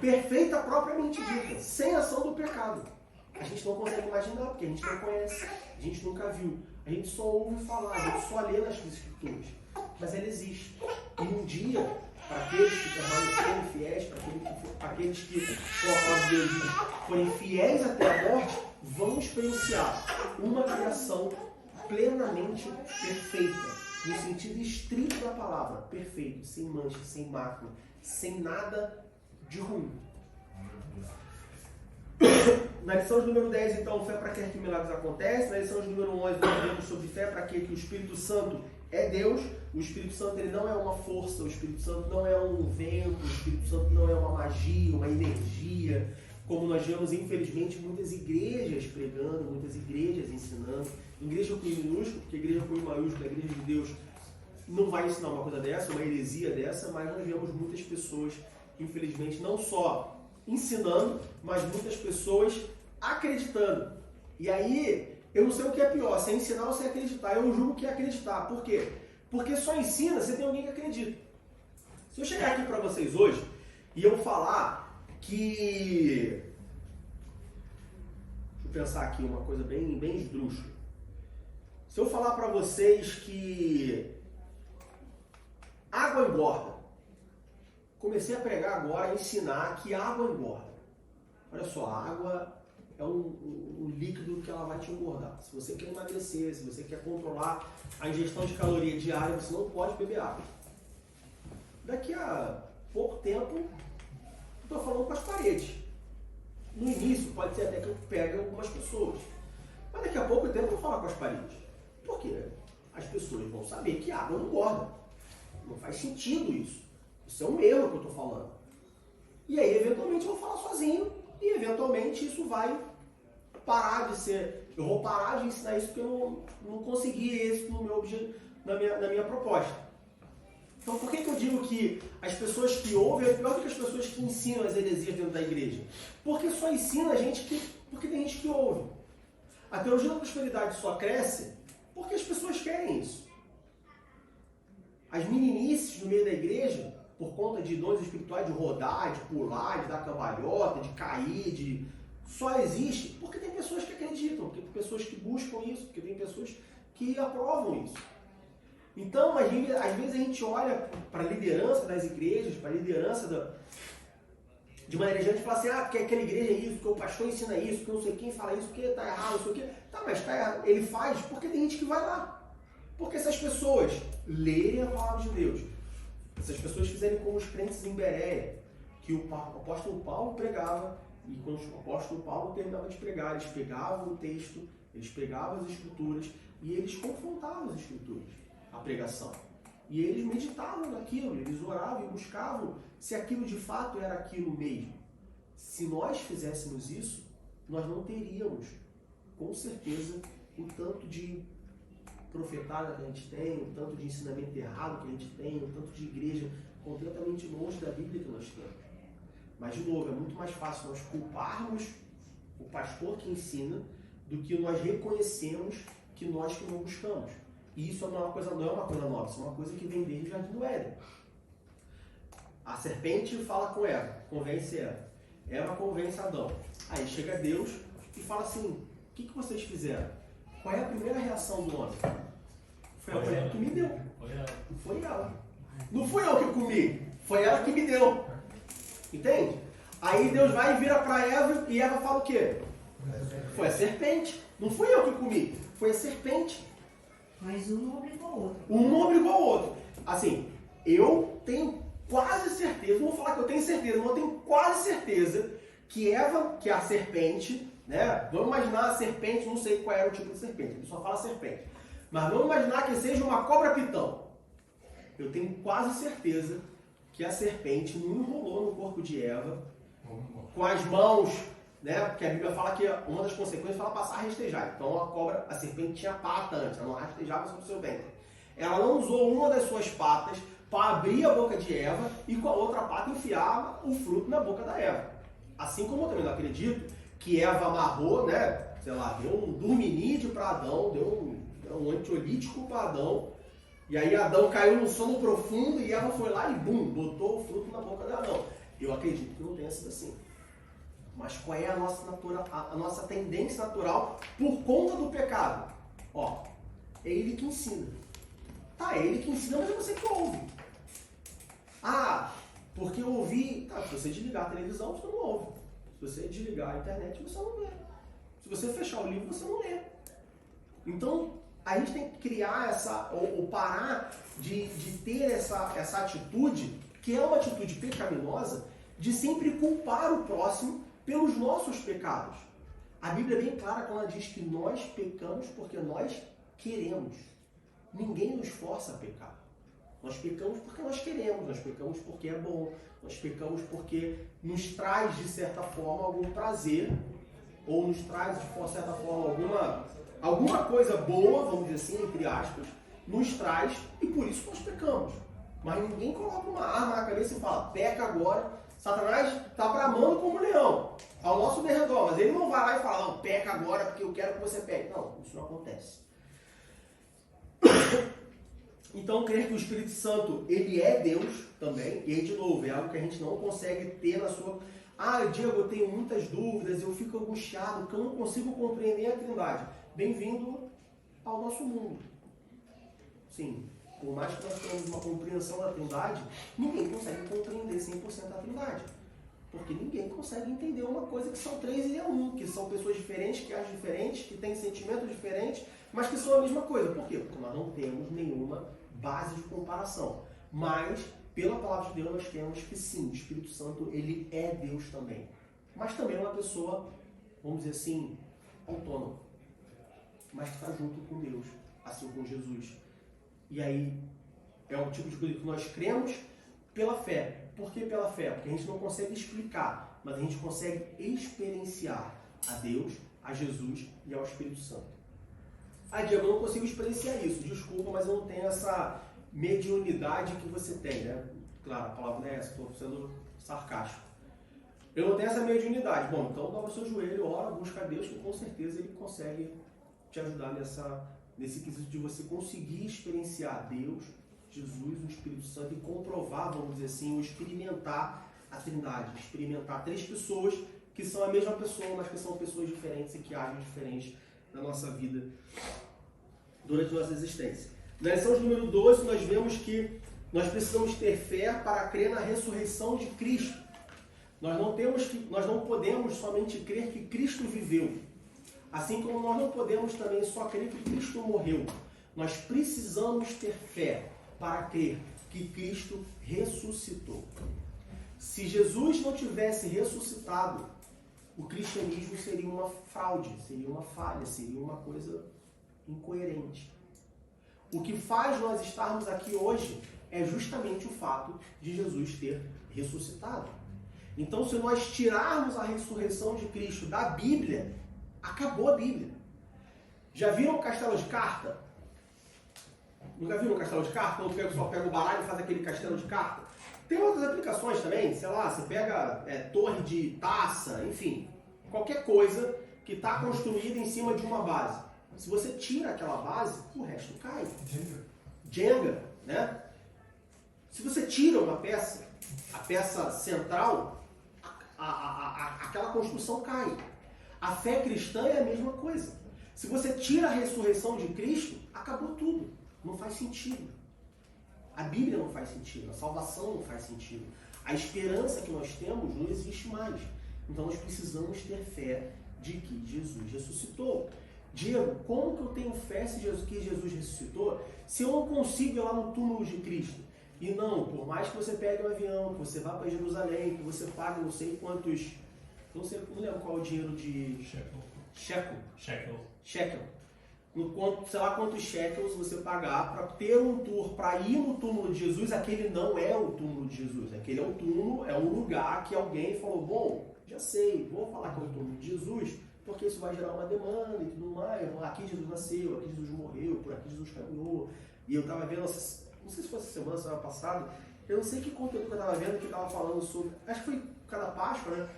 perfeita propriamente dita, sem ação do pecado. A gente não consegue imaginar, porque a gente não conhece, a gente nunca viu, a gente só ouve falar, a gente só lê nas escrituras, mas ela existe. E um dia, para aqueles que permanecerem fiéis, para aqueles que, com a palavra de Deus, forem fiéis até a morte, vão experienciar uma criação plenamente perfeita, no sentido estrito da palavra, perfeito, sem mancha, sem mácula, sem nada de ruim. Na lição de número 10, então, fé para que milagres acontecem. Na lição de número 11, nós vemos sobre fé para que o Espírito Santo é Deus. O Espírito Santo ele não é uma força, o Espírito Santo não é um vento, o Espírito Santo não é uma magia, uma energia, como nós vemos, infelizmente, muitas igrejas pregando, muitas igrejas ensinando. Igreja com I minúsculo, porque igreja com I maiúsculo, a igreja de Deus não vai ensinar uma coisa dessa, uma heresia dessa, mas nós vemos muitas pessoas, infelizmente, não só ensinando, mas muitas pessoas acreditando. E aí, eu não sei o que é pior, se é ensinar ou se é acreditar. Eu julgo que é acreditar. Por quê? Porque só ensina se tem alguém que acredita. Se eu chegar aqui para vocês hoje e eu falar que... Deixa eu pensar aqui uma coisa bem esdrúxula. Se eu falar para vocês que água engorda, comecei a pregar agora, a ensinar que água engorda. Olha só, a água é um líquido que ela vai te engordar. Se você quer emagrecer, se você quer controlar a ingestão de caloria diária, você não pode beber água. Daqui a pouco tempo, estou falando com as paredes. No início, pode ser até que eu pegue algumas pessoas. Mas daqui a pouco tempo eu vou falar com as paredes. Por quê? As pessoas vão saber que a água não engorda. Não faz sentido isso. Isso é um erro que eu estou falando. E aí, eventualmente, eu vou falar sozinho e, eventualmente, isso vai parar de ser... Eu vou parar de ensinar isso porque eu não consegui êxito no meu objetivo, na minha proposta. Então, por que eu digo que as pessoas que ouvem é pior do que as pessoas que ensinam as heresias dentro da igreja? Porque só ensina a gente porque tem gente que ouve. A teologia da prosperidade só cresce porque as pessoas querem isso. As meninices no meio da igreja, por conta de dons espirituais de rodar, de pular, de dar cambalhota, de cair, só existe porque tem pessoas que acreditam, porque tem pessoas que buscam isso, porque tem pessoas que aprovam isso. Então, às vezes a gente olha para a liderança das igrejas, para a liderança de maneira geral, fala assim, porque aquela igreja é isso, porque o pastor ensina isso, porque não sei quem fala isso, porque tá errado, não sei o quê. Tá, mas tá errado. Ele faz porque tem gente que vai lá. Porque se as pessoas lerem a palavra de Deus, se as pessoas fizerem como os crentes em Bereia, que o apóstolo Paulo pregava, e quando o apóstolo Paulo terminava de pregar, eles pegavam o texto, eles pegavam as escrituras e eles confrontavam as escrituras, a pregação. E eles meditavam naquilo, eles oravam e buscavam se aquilo de fato era aquilo mesmo. Se nós fizéssemos isso, nós não teríamos, com certeza, o tanto de profetada que a gente tem, o tanto de ensinamento errado que a gente tem, o tanto de igreja completamente longe da Bíblia que nós temos. Mas, de novo, é muito mais fácil nós culparmos o pastor que ensina do que nós reconhecemos que nós que não buscamos. E isso não é uma coisa nova, isso é uma coisa que vem desde o Jardim do Éden. A serpente fala com Eva, convence Eva. Eva convence Adão. Aí chega Deus e fala assim, o que vocês fizeram? Qual é a primeira reação do homem? Foi a mulher que me deu. Não foi ela. Não fui eu que comi, foi ela que me deu. Entende? Aí Deus vai e vira para Eva e Eva fala o quê? Foi a serpente. Não fui eu que comi, foi a serpente. Mas um não obrigou ao outro. Um não obrigou ao outro. Assim, eu tenho quase certeza, não vou falar que eu tenho certeza, mas eu tenho quase certeza que Eva, que é a serpente, né? Vamos imaginar a serpente, não sei qual era o tipo de serpente, ele só fala serpente. Mas vamos imaginar que seja uma cobra-pitão. Eu tenho quase certeza que a serpente não enrolou no corpo de Eva com as mãos, né? Porque a Bíblia fala que uma das consequências fala passar a rastejar. Então a serpente tinha pata antes, ela não rastejava sobre o seu ventre. Ela não usou uma das suas patas para abrir a boca de Eva e com a outra pata enfiava o fruto na boca da Eva. Assim como eu também não acredito que Eva amarrou, né? Sei lá, deu um dorminídeo para Adão, deu um antiolítico para Adão. E aí Adão caiu no sono profundo e Eva foi lá e bum, botou o fruto na boca de Adão. Eu acredito que não tenha sido assim. Mas qual é a nossa tendência natural por conta do pecado? Ó, é ele que ensina. Tá, é ele que ensina, mas é você que ouve. Ah, porque eu ouvi... Tá, se você desligar a televisão, você não ouve. Se você desligar a internet, você não lê. Se você fechar o livro, você não lê. Então, a gente tem que criar ou parar de ter essa atitude, que é uma atitude pecaminosa, de sempre culpar o próximo pelos nossos pecados. A Bíblia é bem clara quando ela diz que nós pecamos porque nós queremos. Ninguém nos força a pecar. Nós pecamos porque nós queremos, nós pecamos porque é bom, nós pecamos porque nos traz, de certa forma, algum prazer, ou nos traz, de certa forma, alguma coisa boa, vamos dizer assim, entre aspas, nos traz e por isso nós pecamos. Mas ninguém coloca uma arma na cabeça e fala, peca agora. Satanás está bramando como um leão ao nosso derredor, mas ele não vai lá e fala, não, peca agora porque eu quero que você peque. Não, isso não acontece. Então, crer que o Espírito Santo, ele é Deus também, e aí, de novo, é algo que a gente não consegue ter na sua... Ah, Diego, eu tenho muitas dúvidas, eu fico angustiado, porque eu não consigo compreender a Trindade. Bem-vindo ao nosso mundo. Sim, por mais que nós tenhamos uma compreensão da Trindade, ninguém consegue compreender 100% a Trindade. Porque ninguém consegue entender uma coisa que são três e é um, que são pessoas diferentes, que agem diferentes, que têm sentimentos diferentes, mas que são a mesma coisa. Por quê? Porque nós não temos nenhuma base de comparação. Mas, pela palavra de Deus, nós temos que sim, o Espírito Santo, ele é Deus também. Mas também é uma pessoa, vamos dizer assim, autônoma. Mas que está junto com Deus, assim como Jesus. E aí, é um tipo de coisa que nós cremos pela fé. Por que pela fé? Porque a gente não consegue explicar, mas a gente consegue experienciar a Deus, a Jesus e ao Espírito Santo. Ah, Diego, eu não consigo experienciar isso. Desculpa, mas eu não tenho essa mediunidade que você tem, né? Claro, a palavra não é essa, estou sendo sarcástico. Eu não tenho essa mediunidade. Bom, então dobra o seu joelho, ora, busca a Deus, que com certeza Ele consegue te ajudar nesse quesito de você conseguir experienciar Deus, Jesus, o Espírito Santo e comprovar, vamos dizer assim, ou experimentar a Trindade. Experimentar três pessoas que são a mesma pessoa, mas que são pessoas diferentes e que agem diferentes na nossa vida durante a nossa existência. Na lição de número 12, nós vemos que nós precisamos ter fé para crer na ressurreição de Cristo. Nós não podemos somente crer que Cristo viveu. Assim como nós não podemos também só crer que Cristo morreu. Nós precisamos ter fé para crer que Cristo ressuscitou. Se Jesus não tivesse ressuscitado, o cristianismo seria uma fraude, seria uma falha, seria uma coisa incoerente. O que faz nós estarmos aqui hoje é justamente o fato de Jesus ter ressuscitado. Então, se nós tirarmos a ressurreição de Cristo da Bíblia, acabou a Bíblia. Já viram o castelo de carta? Nunca viram o castelo de carta? Quando o pessoal pega o baralho e faz aquele castelo de carta? Tem outras aplicações também, sei lá, você pega torre de taça, enfim, qualquer coisa que está construída em cima de uma base. Se você tira aquela base, o resto cai. Jenga, né? Se você tira uma peça, a peça central, aquela construção cai. A fé cristã é a mesma coisa. Se você tira a ressurreição de Cristo, acabou tudo. Não faz sentido. A Bíblia não faz sentido. A salvação não faz sentido. A esperança que nós temos não existe mais. Então nós precisamos ter fé de que Jesus ressuscitou. Diego, como que eu tenho fé que Jesus ressuscitou se eu não consigo ir lá no túmulo de Cristo? E não, por mais que você pegue um avião, que você vá para Jerusalém, que você pague não sei quantos... Não lembro qual é o dinheiro de... Shekel. Sei lá quantos shekels você pagar para ter um tour, para ir no túmulo de Jesus. Aquele não é o túmulo de Jesus. Aquele é o túmulo, é um lugar que alguém falou, bom, já sei, vou falar que é o túmulo de Jesus, porque isso vai gerar uma demanda e tudo mais. Aqui Jesus nasceu, aqui Jesus morreu, por aqui Jesus caminhou. E eu estava vendo, não sei se foi essa semana passada, eu não sei que conteúdo que eu estava vendo, que estava falando sobre, acho que foi cada Páscoa, né?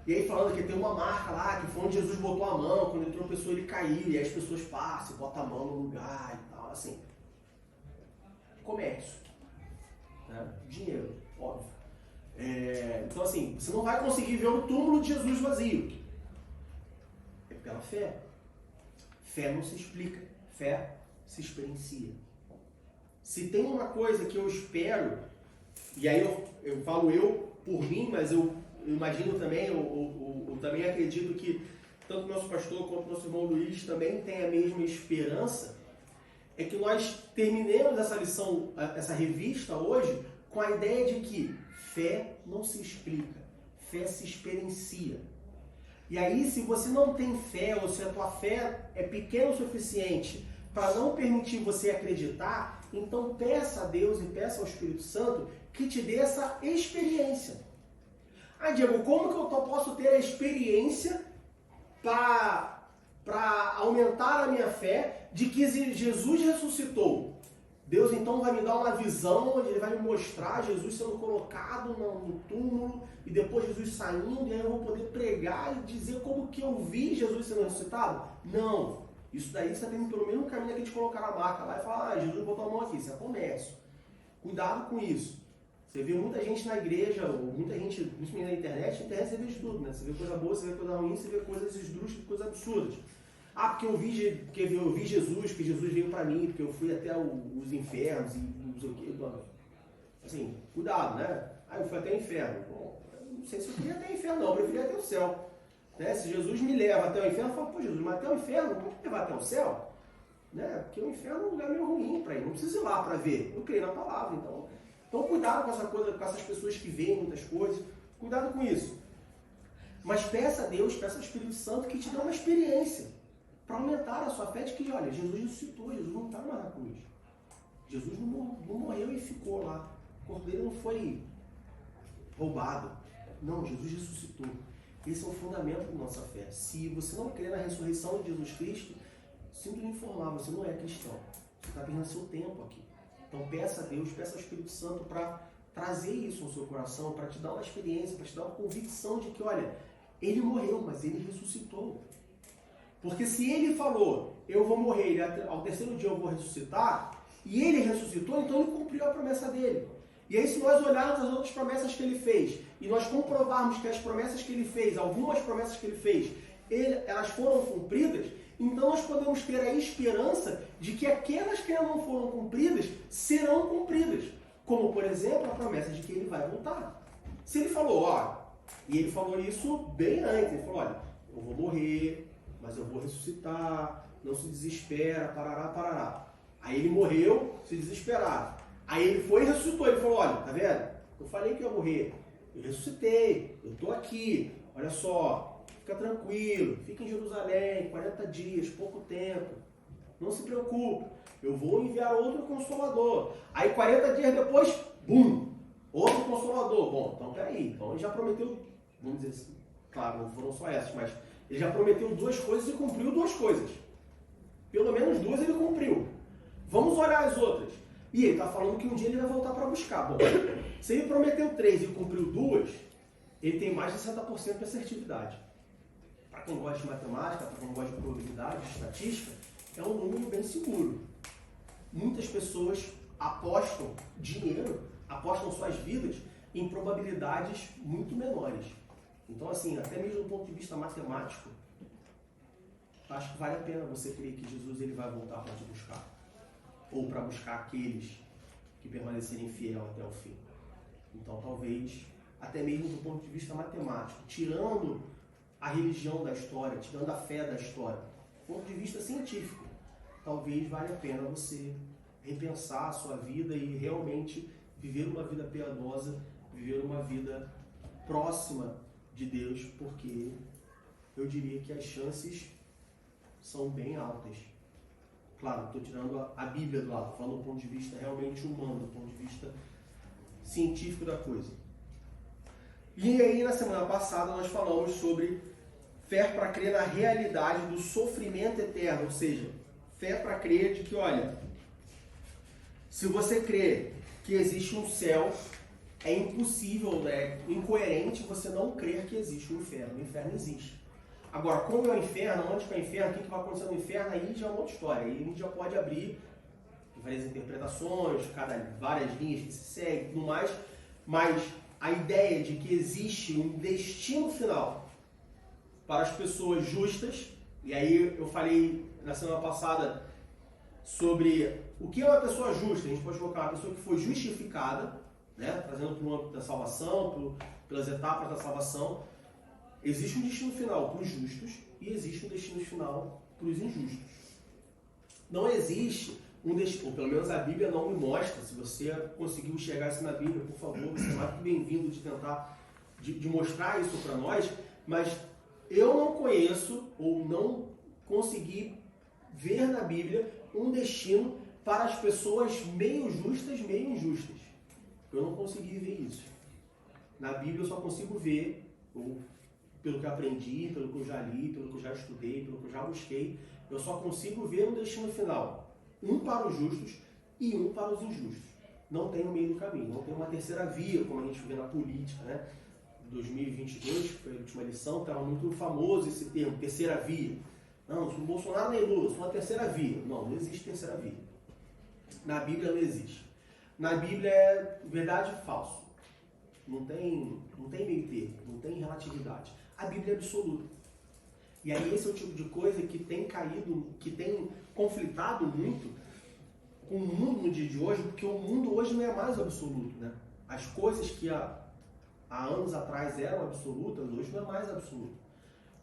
E aí falando que tem uma marca lá, que foi onde Jesus botou a mão, quando ele tropeçou ele caiu, e aí as pessoas passam, botam a mão no lugar e tal, assim. Comércio. Né? Dinheiro, óbvio. Então assim, você não vai conseguir ver o túmulo de Jesus vazio. É pela fé. Fé não se explica, fé se experiencia. Se tem uma coisa que eu espero, e aí eu falo eu por mim, mas eu imagino também, eu também acredito que tanto o nosso pastor quanto o nosso irmão Luiz também tem a mesma esperança, é que nós terminemos essa lição, essa revista hoje, com a ideia de que fé não se explica, fé se experiencia. E aí, se você não tem fé, ou se a tua fé é pequena o suficiente para não permitir você acreditar, então peça a Deus e peça ao Espírito Santo que te dê essa experiência. Ah, Diego, como que eu posso ter a experiência para aumentar a minha fé de que Jesus ressuscitou? Deus então vai me dar uma visão onde Ele vai me mostrar Jesus sendo colocado no túmulo e depois Jesus saindo, e aí eu vou poder pregar e dizer como que eu vi Jesus sendo ressuscitado? Não. Isso daí você tem pelo menos um caminho aqui de colocar a marca lá e falar, Jesus botou a mão aqui, isso é comércio. Cuidado com isso. Você vê muita gente na igreja, ou muita gente, principalmente na internet você vê de tudo, né? Você vê coisa boa, você vê coisa ruim, você vê coisas esdrúxulas, coisas absurdas. Ah, porque eu vi Jesus, porque Jesus veio pra mim, porque eu fui até os infernos e não sei o quê. Assim, cuidado, né? Ah, eu fui até o inferno. Bom, eu não sei se eu queria até o inferno, não, eu preferia até o céu. Né? Se Jesus me leva até o inferno, eu falo, pô, Jesus, mas até o inferno, pode me levar até o céu? Né? Porque o inferno é um lugar meio ruim pra ir, não preciso ir lá pra ver. Eu creio na palavra, então cuidado com essa coisa, com essas pessoas que veem muitas coisas, cuidado com isso. Mas peça a Deus, peça ao Espírito Santo que te dê uma experiência para aumentar a sua fé de que, olha, Jesus ressuscitou, Jesus não está mais na cruz. Jesus não morreu e ficou lá. O corpo dele não foi roubado. Não, Jesus ressuscitou. Esse é o fundamento da nossa fé. Se você não crê na ressurreição de Jesus Cristo, sinto lhe informar, você não é cristão. Você está perdendo seu tempo aqui. Então peça a Deus, peça ao Espírito Santo para trazer isso no seu coração, para te dar uma experiência, para te dar uma convicção de que, olha, Ele morreu, mas Ele ressuscitou. Porque se Ele falou, eu vou morrer, ao terceiro dia eu vou ressuscitar, e Ele ressuscitou, então Ele cumpriu a promessa dele. E aí se nós olharmos as outras promessas que Ele fez, e nós comprovarmos que as promessas que Ele fez, algumas promessas que Ele fez, elas foram cumpridas, então nós podemos ter a esperança de que aquelas que ainda não foram cumpridas serão cumpridas. Como, por exemplo, a promessa de que Ele vai voltar. Se Ele falou, ó, E ele falou isso bem antes. Ele falou, olha, eu vou morrer, mas eu vou ressuscitar, não se desespera, parará, parará. Aí ele morreu, se desesperado. Aí ele foi e ressuscitou. Ele falou, olha, tá vendo? Eu falei que ia morrer. Eu ressuscitei, eu estou aqui. Olha só, fica tranquilo, fica em Jerusalém, 40 dias, pouco tempo. Não se preocupe, eu vou enviar outro Consolador. Aí 40 dias depois, bum, outro Consolador. Bom, então peraí, então ele já prometeu, vamos dizer assim, claro, não foram só essas, mas ele já prometeu 2 coisas e cumpriu 2 coisas. Pelo menos 2 ele cumpriu. Vamos olhar as outras. E ele está falando que um dia ele vai voltar para buscar. Bom, se ele prometeu 3 e cumpriu 2, ele tem mais de 60% de assertividade. Para quem gosta de matemática, para quem gosta de probabilidade, de estatística, é um número bem seguro. Muitas pessoas apostam dinheiro, apostam suas vidas em probabilidades muito menores. Então, assim, até mesmo do ponto de vista matemático, acho que vale a pena você crer que Jesus ele vai voltar para te buscar. Ou para buscar aqueles que permanecerem fiéis até o fim. Então, talvez, até mesmo do ponto de vista matemático, tirando a religião da história, tirando a fé da história, do ponto de vista científico, talvez valha a pena você repensar a sua vida e realmente viver uma vida piedosa, viver uma vida próxima de Deus, porque eu diria que as chances são bem altas. Claro, estou tirando a Bíblia do lado, falando do ponto de vista realmente humano, do ponto de vista científico da coisa. E aí, na semana passada, nós falamos sobre fé para crer na realidade do sofrimento eterno, ou seja, fé para crer de que, olha, se você crê que existe um céu, é impossível, é incoerente você não crer que existe um inferno. O inferno existe. Agora, como é o inferno, onde que é o inferno, o que vai acontecer no inferno, aí já é uma outra história. Aí a gente já pode abrir várias interpretações, várias linhas que se seguem e tudo mais, mas a ideia de que existe um destino final para as pessoas justas, e aí eu falei na semana passada sobre o que é uma pessoa justa. A gente pode colocar uma pessoa que foi justificada, né, trazendo para o âmbito da salvação, pelas etapas da salvação. Existe um destino final para os justos e existe um destino final para os injustos. Não existe um destino, ou pelo menos a Bíblia não me mostra. Se você conseguiu enxergar isso na Bíblia, por favor, você é mais que bem-vindo de tentar de mostrar isso para nós, mas eu não conheço ou não consegui ver na Bíblia um destino para as pessoas meio justas, meio injustas. Eu não consegui ver isso. Na Bíblia eu só consigo ver, ou pelo que eu aprendi, pelo que eu já li, pelo que eu já estudei, pelo que eu já busquei, eu só consigo ver um destino final. Um para os justos e um para os injustos. Não tem no meio do caminho, não tem uma terceira via, como a gente vê na política, né? 2022, que foi a última eleição, estava muito famoso esse termo, terceira via. Não, sou Bolsonaro nem Lula, sou uma terceira via. Não, não existe terceira via. Na Bíblia não existe. Na Bíblia é verdade e falso. Não tem meio termo, não tem relatividade. A Bíblia é absoluta. E aí esse é o tipo de coisa que tem caído, que tem conflitado muito com o mundo no dia de hoje, porque o mundo hoje não é mais absoluto, né? As coisas que há anos atrás eram absolutas, hoje não é mais absoluto.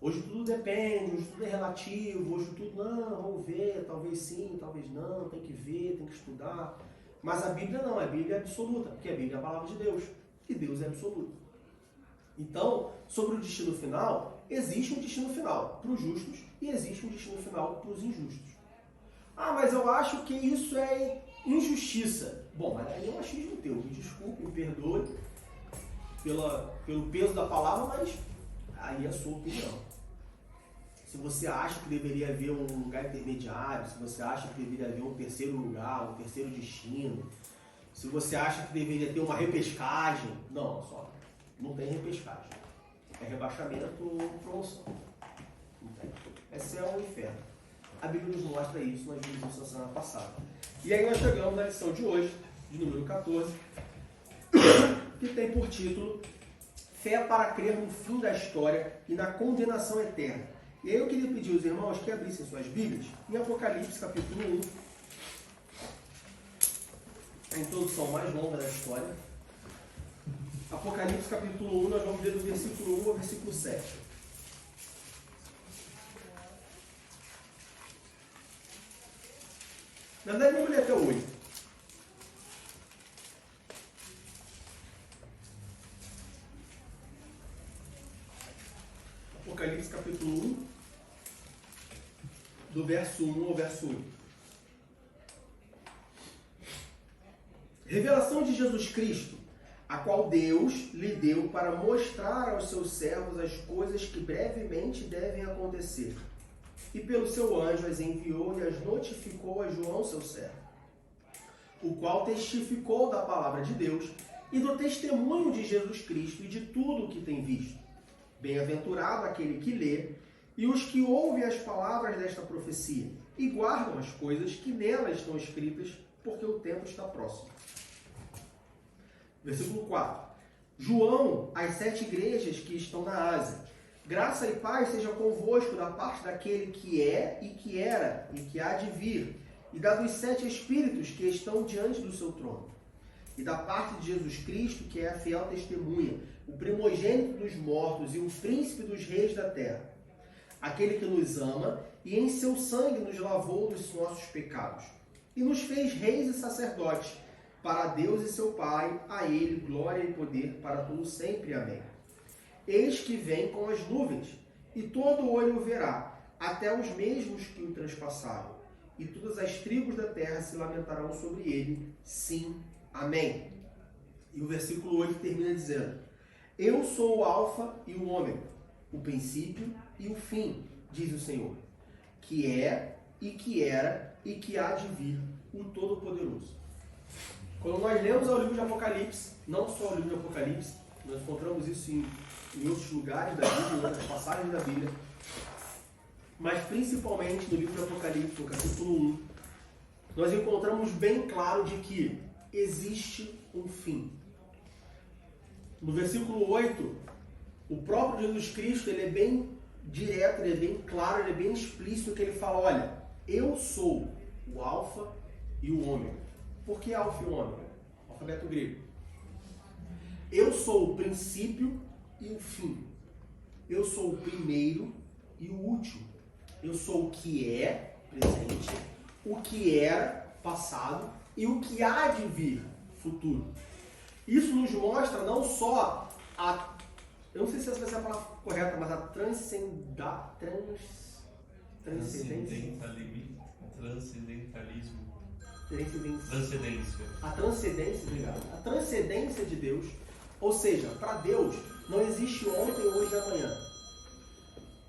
Hoje tudo depende, hoje tudo é relativo, hoje tudo, não, vamos ver, talvez sim, talvez não, tem que ver, tem que estudar. Mas a Bíblia não, a Bíblia é absoluta, porque a Bíblia é a palavra de Deus, e Deus é absoluto. Então, sobre o destino final, existe um destino final para os justos e existe um destino final para os injustos. Ah, mas eu acho que isso é injustiça. Bom, mas aí é um achismo teu, me desculpe, me perdoe pelo peso da palavra, mas aí é a sua opinião. Se você acha que deveria haver um lugar intermediário, se você acha que deveria haver um terceiro lugar, um terceiro destino, se você acha que deveria ter uma repescagem, não, só não tem repescagem. É rebaixamento ou promoção. Não tem. É céu ou inferno. A Bíblia nos mostra isso, nós vimos isso na semana passada. E aí nós chegamos na lição de hoje, de número 14, que tem por título Fé para crer no fim da história e na condenação eterna. E aí eu queria pedir aos irmãos que abrissem suas Bíblias em Apocalipse, capítulo 1. A introdução mais longa da história. Apocalipse capítulo 1, nós vamos ler do versículo 1 ao versículo 7. Na verdade, vamos ler até o 8. Apocalipse capítulo 1, do verso 1 ao verso 8. Revelação de Jesus Cristo, a qual Deus lhe deu para mostrar aos seus servos as coisas que brevemente devem acontecer. E pelo seu anjo as enviou e as notificou a João, seu servo, o qual testificou da palavra de Deus e do testemunho de Jesus Cristo e de tudo o que tem visto. Bem-aventurado aquele que lê e os que ouvem as palavras desta profecia e guardam as coisas que nela estão escritas, porque o tempo está próximo. Versículo 4. João, às 7 igrejas que estão na Ásia. Graça e paz seja convosco da parte daquele que é e que era e que há de vir, e da dos 7 espíritos que estão diante do seu trono, e da parte de Jesus Cristo, que é a fiel testemunha, o primogênito dos mortos e o príncipe dos reis da terra, aquele que nos ama e em seu sangue nos lavou dos nossos pecados, e nos fez reis e sacerdotes, para Deus e seu Pai, a Ele glória e poder para todo sempre. Amém. Eis que vem com as nuvens, e todo olho o verá, até os mesmos que o transpassaram, e todas as tribos da terra se lamentarão sobre ele. Sim. Amém. E o versículo 8 termina dizendo: Eu sou o Alfa e o Ômega, o princípio e o fim, diz o Senhor, que é e que era e que há de vir, o Todo-Poderoso. Quando nós lemos o livro de Apocalipse, não só o livro de Apocalipse, nós encontramos isso em outros lugares da Bíblia, em outras passagens da Bíblia, mas principalmente no livro de Apocalipse, no capítulo 1, nós encontramos bem claro de que existe um fim. No versículo 8, o próprio Jesus Cristo, ele é bem direto, ele é bem claro, ele é bem explícito, que ele fala: olha, eu sou o Alfa e o Ômega. Por que Alfa e Ômega? Alfabeto grego. Eu sou o princípio e o fim. Eu sou o primeiro e o último. Eu sou o que é, presente, o que era, passado, e o que há de vir, futuro. Isso nos mostra não só a... Eu não sei se essa vai ser a palavra correta, mas a a transcendência de Deus. Ou seja, para Deus não existe ontem, hoje e amanhã.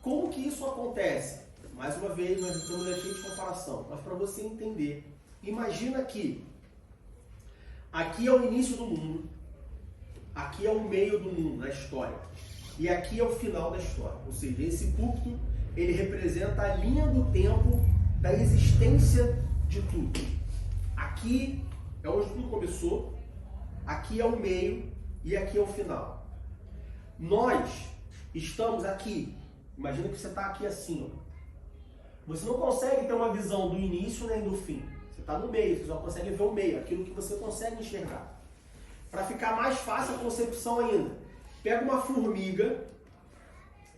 Como que isso acontece? Mais uma vez, nós estamos no efeito de comparação. Mas para você entender, imagina que aqui é o início do mundo, aqui é o meio do mundo, na história, e aqui é o final da história. Ou seja, esse púlpito, ele representa a linha do tempo da existência de tudo. Aqui é onde tudo começou, aqui é o meio e aqui é o final. Nós estamos aqui. Imagina que você está aqui assim, ó. Você não consegue ter uma visão do início nem do fim. Você está no meio, você só consegue ver o meio, aquilo que você consegue enxergar. Para ficar mais fácil a concepção ainda, pega uma formiga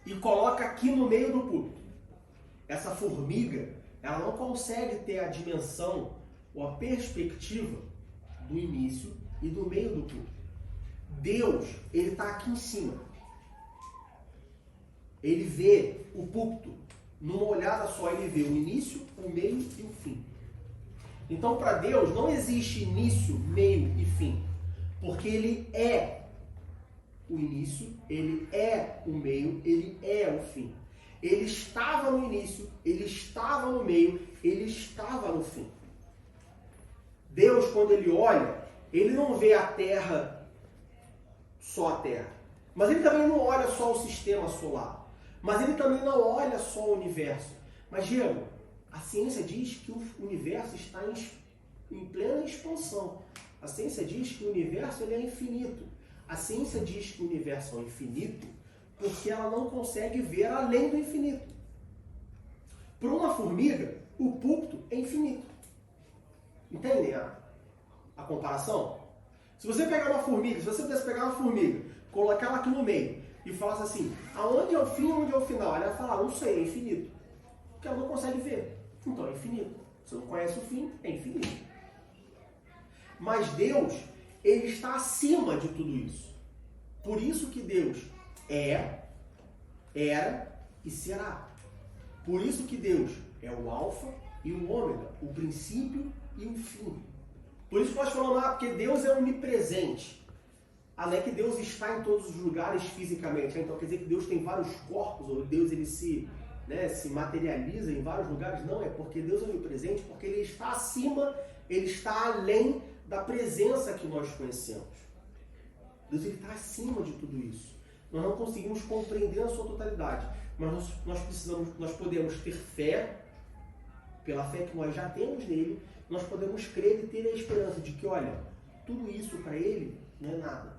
e coloca aqui no meio do púlpito. Essa formiga, ela não consegue ter a dimensão ou a perspectiva do início e do meio do púlpito. Deus, ele está aqui em cima. Ele vê o púlpito numa olhada só, ele vê o início, o meio e o fim. Então, para Deus, não existe início, meio e fim, porque ele é o início, ele é o meio, ele é o fim. Ele estava no início, ele estava no meio, ele estava no fim. Deus, quando ele olha, ele não vê a Terra, só a Terra. Mas ele também não olha só o sistema solar. Mas ele também não olha só o universo. Mas, Diego, a ciência diz que o universo está em plena expansão. A ciência diz que o universo ele é infinito. A ciência diz que o universo é infinito porque ela não consegue ver além do infinito. Para uma formiga, o púlpito é infinito. Entendem a comparação? Se você pegar uma formiga, se você pudesse pegar uma formiga, colocar ela aqui no meio e falasse assim, aonde é o fim, onde é o final? Ela ia falar, não sei, é infinito. Porque ela não consegue ver. Então é infinito. Você não conhece o fim, é infinito. Mas Deus, Ele está acima de tudo isso. Por isso que Deus é, era e será. Por isso que Deus é o alfa e o ômega, o princípio e o fim. Por isso que nós falamos, porque Deus é onipresente. Não é que Deus está em todos os lugares fisicamente. Então quer dizer que Deus tem vários corpos, ou Deus ele se materializa em vários lugares? Não, é porque Deus é onipresente, porque Ele está acima, Ele está além da presença que nós conhecemos. Deus ele está acima de tudo isso. Nós não conseguimos compreender a sua totalidade, mas nós podemos ter fé, pela fé que nós já temos nele, nós podemos crer e ter a esperança de que, olha, tudo isso para Ele não é nada.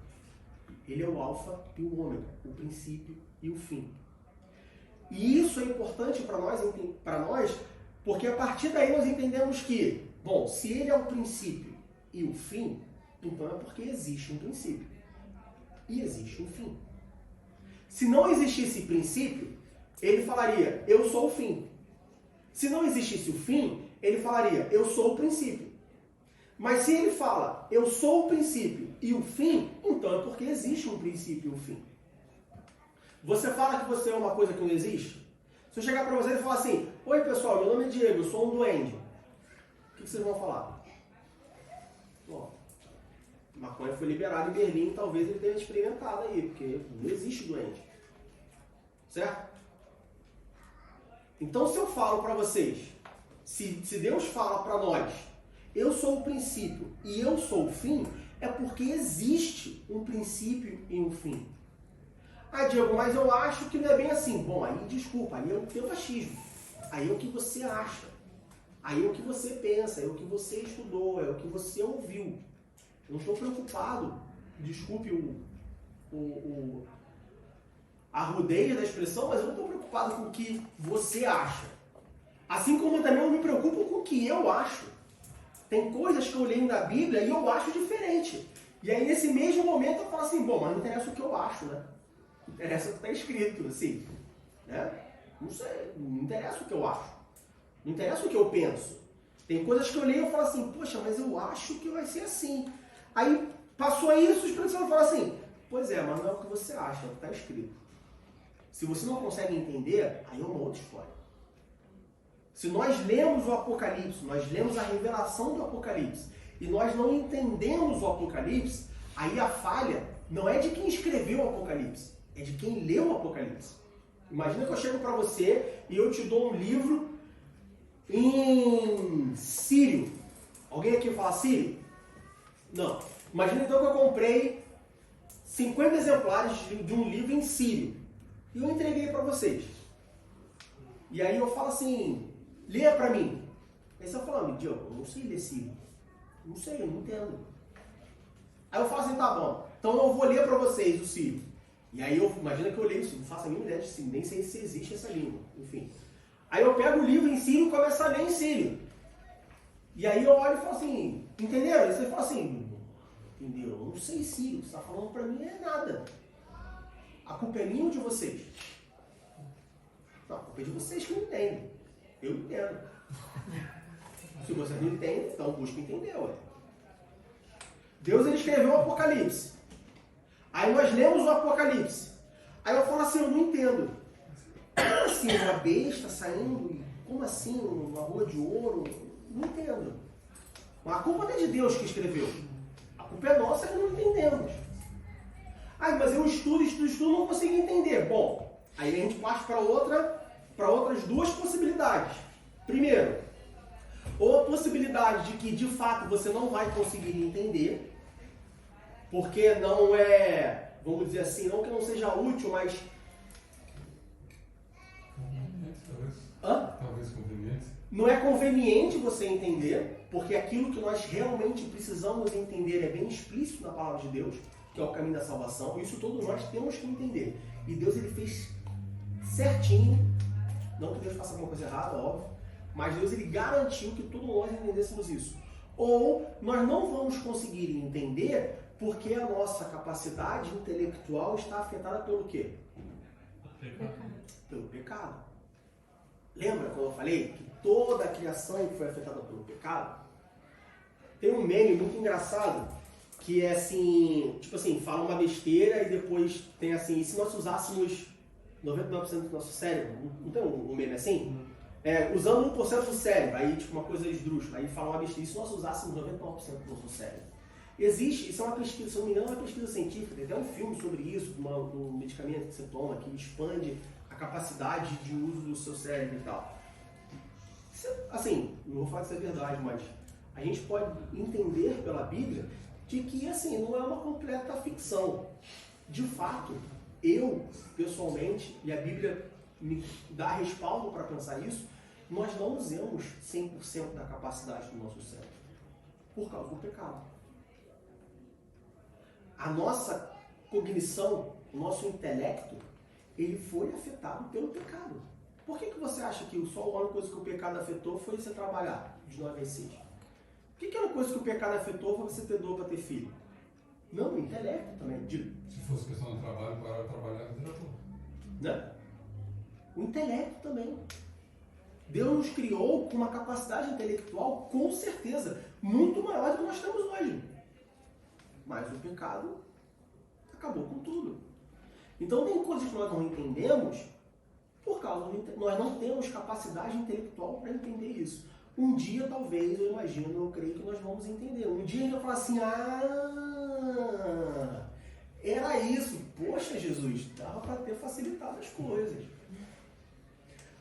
Ele é o alfa e o ômega, o princípio e o fim. E isso é importante para nós, porque a partir daí nós entendemos que, bom, se Ele é o princípio e o fim, então é porque existe um princípio e existe um fim. Se não existisse princípio, Ele falaria, eu sou o fim. Se não existisse o fim, Ele falaria, eu sou o princípio. Mas se Ele fala, eu sou o princípio e o fim, então é porque existe um princípio e um fim. Você fala que você é uma coisa que não existe? Se eu chegar para você e falar assim, oi pessoal, meu nome é Diego, eu sou um duende. O que vocês vão falar? Ó, maconha foi liberada em Berlim, talvez ele tenha experimentado aí, porque não existe duende. Certo? Então se eu falo para vocês, se Deus fala para nós, eu sou o princípio e eu sou o fim, é porque existe um princípio e um fim. Ah, Diego, mas eu acho que não é bem assim. Bom, aí desculpa, aí é o teu achismo. Aí é o que você acha. Aí é o que você pensa, é o que você estudou, é o que você ouviu. Eu não estou preocupado, desculpe a rudez da expressão, mas eu não estou preocupado com o que você acha. Assim como também eu me preocupo com o que eu acho. Tem coisas que eu leio na Bíblia e eu acho diferente. E aí nesse mesmo momento eu falo assim, bom, mas não interessa o que eu acho, né? Não interessa o que está escrito, assim. Né? Não sei, não interessa o que eu acho. Não interessa o que eu penso. Tem coisas que eu leio e eu falo assim, poxa, mas eu acho que vai ser assim. Aí passou isso, o Espírito Santo fala assim, pois é, mas não é o que você acha, é o que está escrito. Se você não consegue entender, aí é uma outra história. Se nós lemos o Apocalipse, nós lemos a revelação do Apocalipse, e nós não entendemos o Apocalipse, aí a falha não é de quem escreveu o Apocalipse, é de quem leu o Apocalipse. Imagina que eu chego para você e eu te dou um livro em sírio. Alguém aqui fala sírio? Não. Imagina então que eu comprei 50 exemplares de um livro em sírio e eu entreguei para vocês. E aí eu falo assim, leia para mim. Aí você fala, Diogo, eu não sei ler sírio. Não sei, eu não entendo. Aí eu falo assim, tá bom, então eu vou ler para vocês o sírio. E aí imagina que eu leio isso, não faço a mínima ideia de sírio, nem sei se existe essa língua, enfim. Aí eu pego o livro em sírio e começo a ler em sírio. E aí eu olho e falo assim, entenderam? E você fala assim, entendeu? Eu não sei sírio, o que você está falando para mim é nada. A culpa é minha ou de vocês? Não, a culpa é de vocês que não entendem. Eu entendo. Se vocês não entendem, então busca entender, ué. Deus ele escreveu o Apocalipse. Aí nós lemos o Apocalipse. Aí eu falo assim, eu não entendo. Como assim, uma besta saindo? Como assim, uma rua de ouro? Não entendo. Mas a culpa não é de Deus que escreveu. A culpa é nossa que não entendemos. Ah, mas eu estudo, não consigo entender. Bom, aí a gente parte para outras duas possibilidades. Primeiro, ou a possibilidade de que de fato você não vai conseguir entender, porque não é, vamos dizer assim, não que não seja útil, mas... Talvez conveniente. Não é conveniente você entender, porque aquilo que nós realmente precisamos entender é bem explícito na palavra de Deus, que é o caminho da salvação. Isso todos nós temos que entender. E Deus ele fez certinho, não que Deus faça alguma coisa errada, óbvio, mas Deus ele garantiu que todos nós entendêssemos isso. ou nós não vamos conseguir entender porque a nossa capacidade intelectual está afetada pelo quê? Pelo pecado. Lembra quando eu falei que toda a criação foi afetada pelo pecado? Tem um meme muito engraçado que é assim, tipo assim, fala uma besteira e depois tem assim, e se nós usássemos 99% do nosso cérebro, não tem um meme assim? Usando 1% do cérebro, aí tipo uma coisa esdrúxula, aí fala uma besteira, e se nós usássemos 99% do nosso cérebro? Existe, isso é uma pesquisa, se não me engano, é uma pesquisa científica, tem até um filme sobre isso, um medicamento que você toma, que expande a capacidade de uso do seu cérebro e tal. Assim, não vou falar que isso é verdade, mas a gente pode entender pela Bíblia de que, assim, não é uma completa ficção. De fato, eu, pessoalmente, e a Bíblia me dá respaldo para pensar isso, nós não usamos 100% da capacidade do nosso cérebro por causa do pecado. A nossa cognição, o nosso intelecto, ele foi afetado pelo pecado. Por que você acha que só a única coisa que o pecado afetou foi você trabalhar de 9 às 6? Por que a única coisa que o pecado afetou foi você ter dor para ter filho? Não, o intelecto também. Se fosse questão do trabalho, parar de trabalhar, não teria como. Né? O intelecto também. Deus nos criou com uma capacidade intelectual, com certeza, muito maior do que nós temos hoje. Mas o pecado acabou com tudo. Então tem coisas que nós não entendemos por causa de nós não temos capacidade intelectual para entender isso. Um dia, talvez, eu imagino, eu creio que nós vamos entender. Um dia a gente vai falar assim, era isso. Poxa, Jesus, dava para ter facilitado as coisas.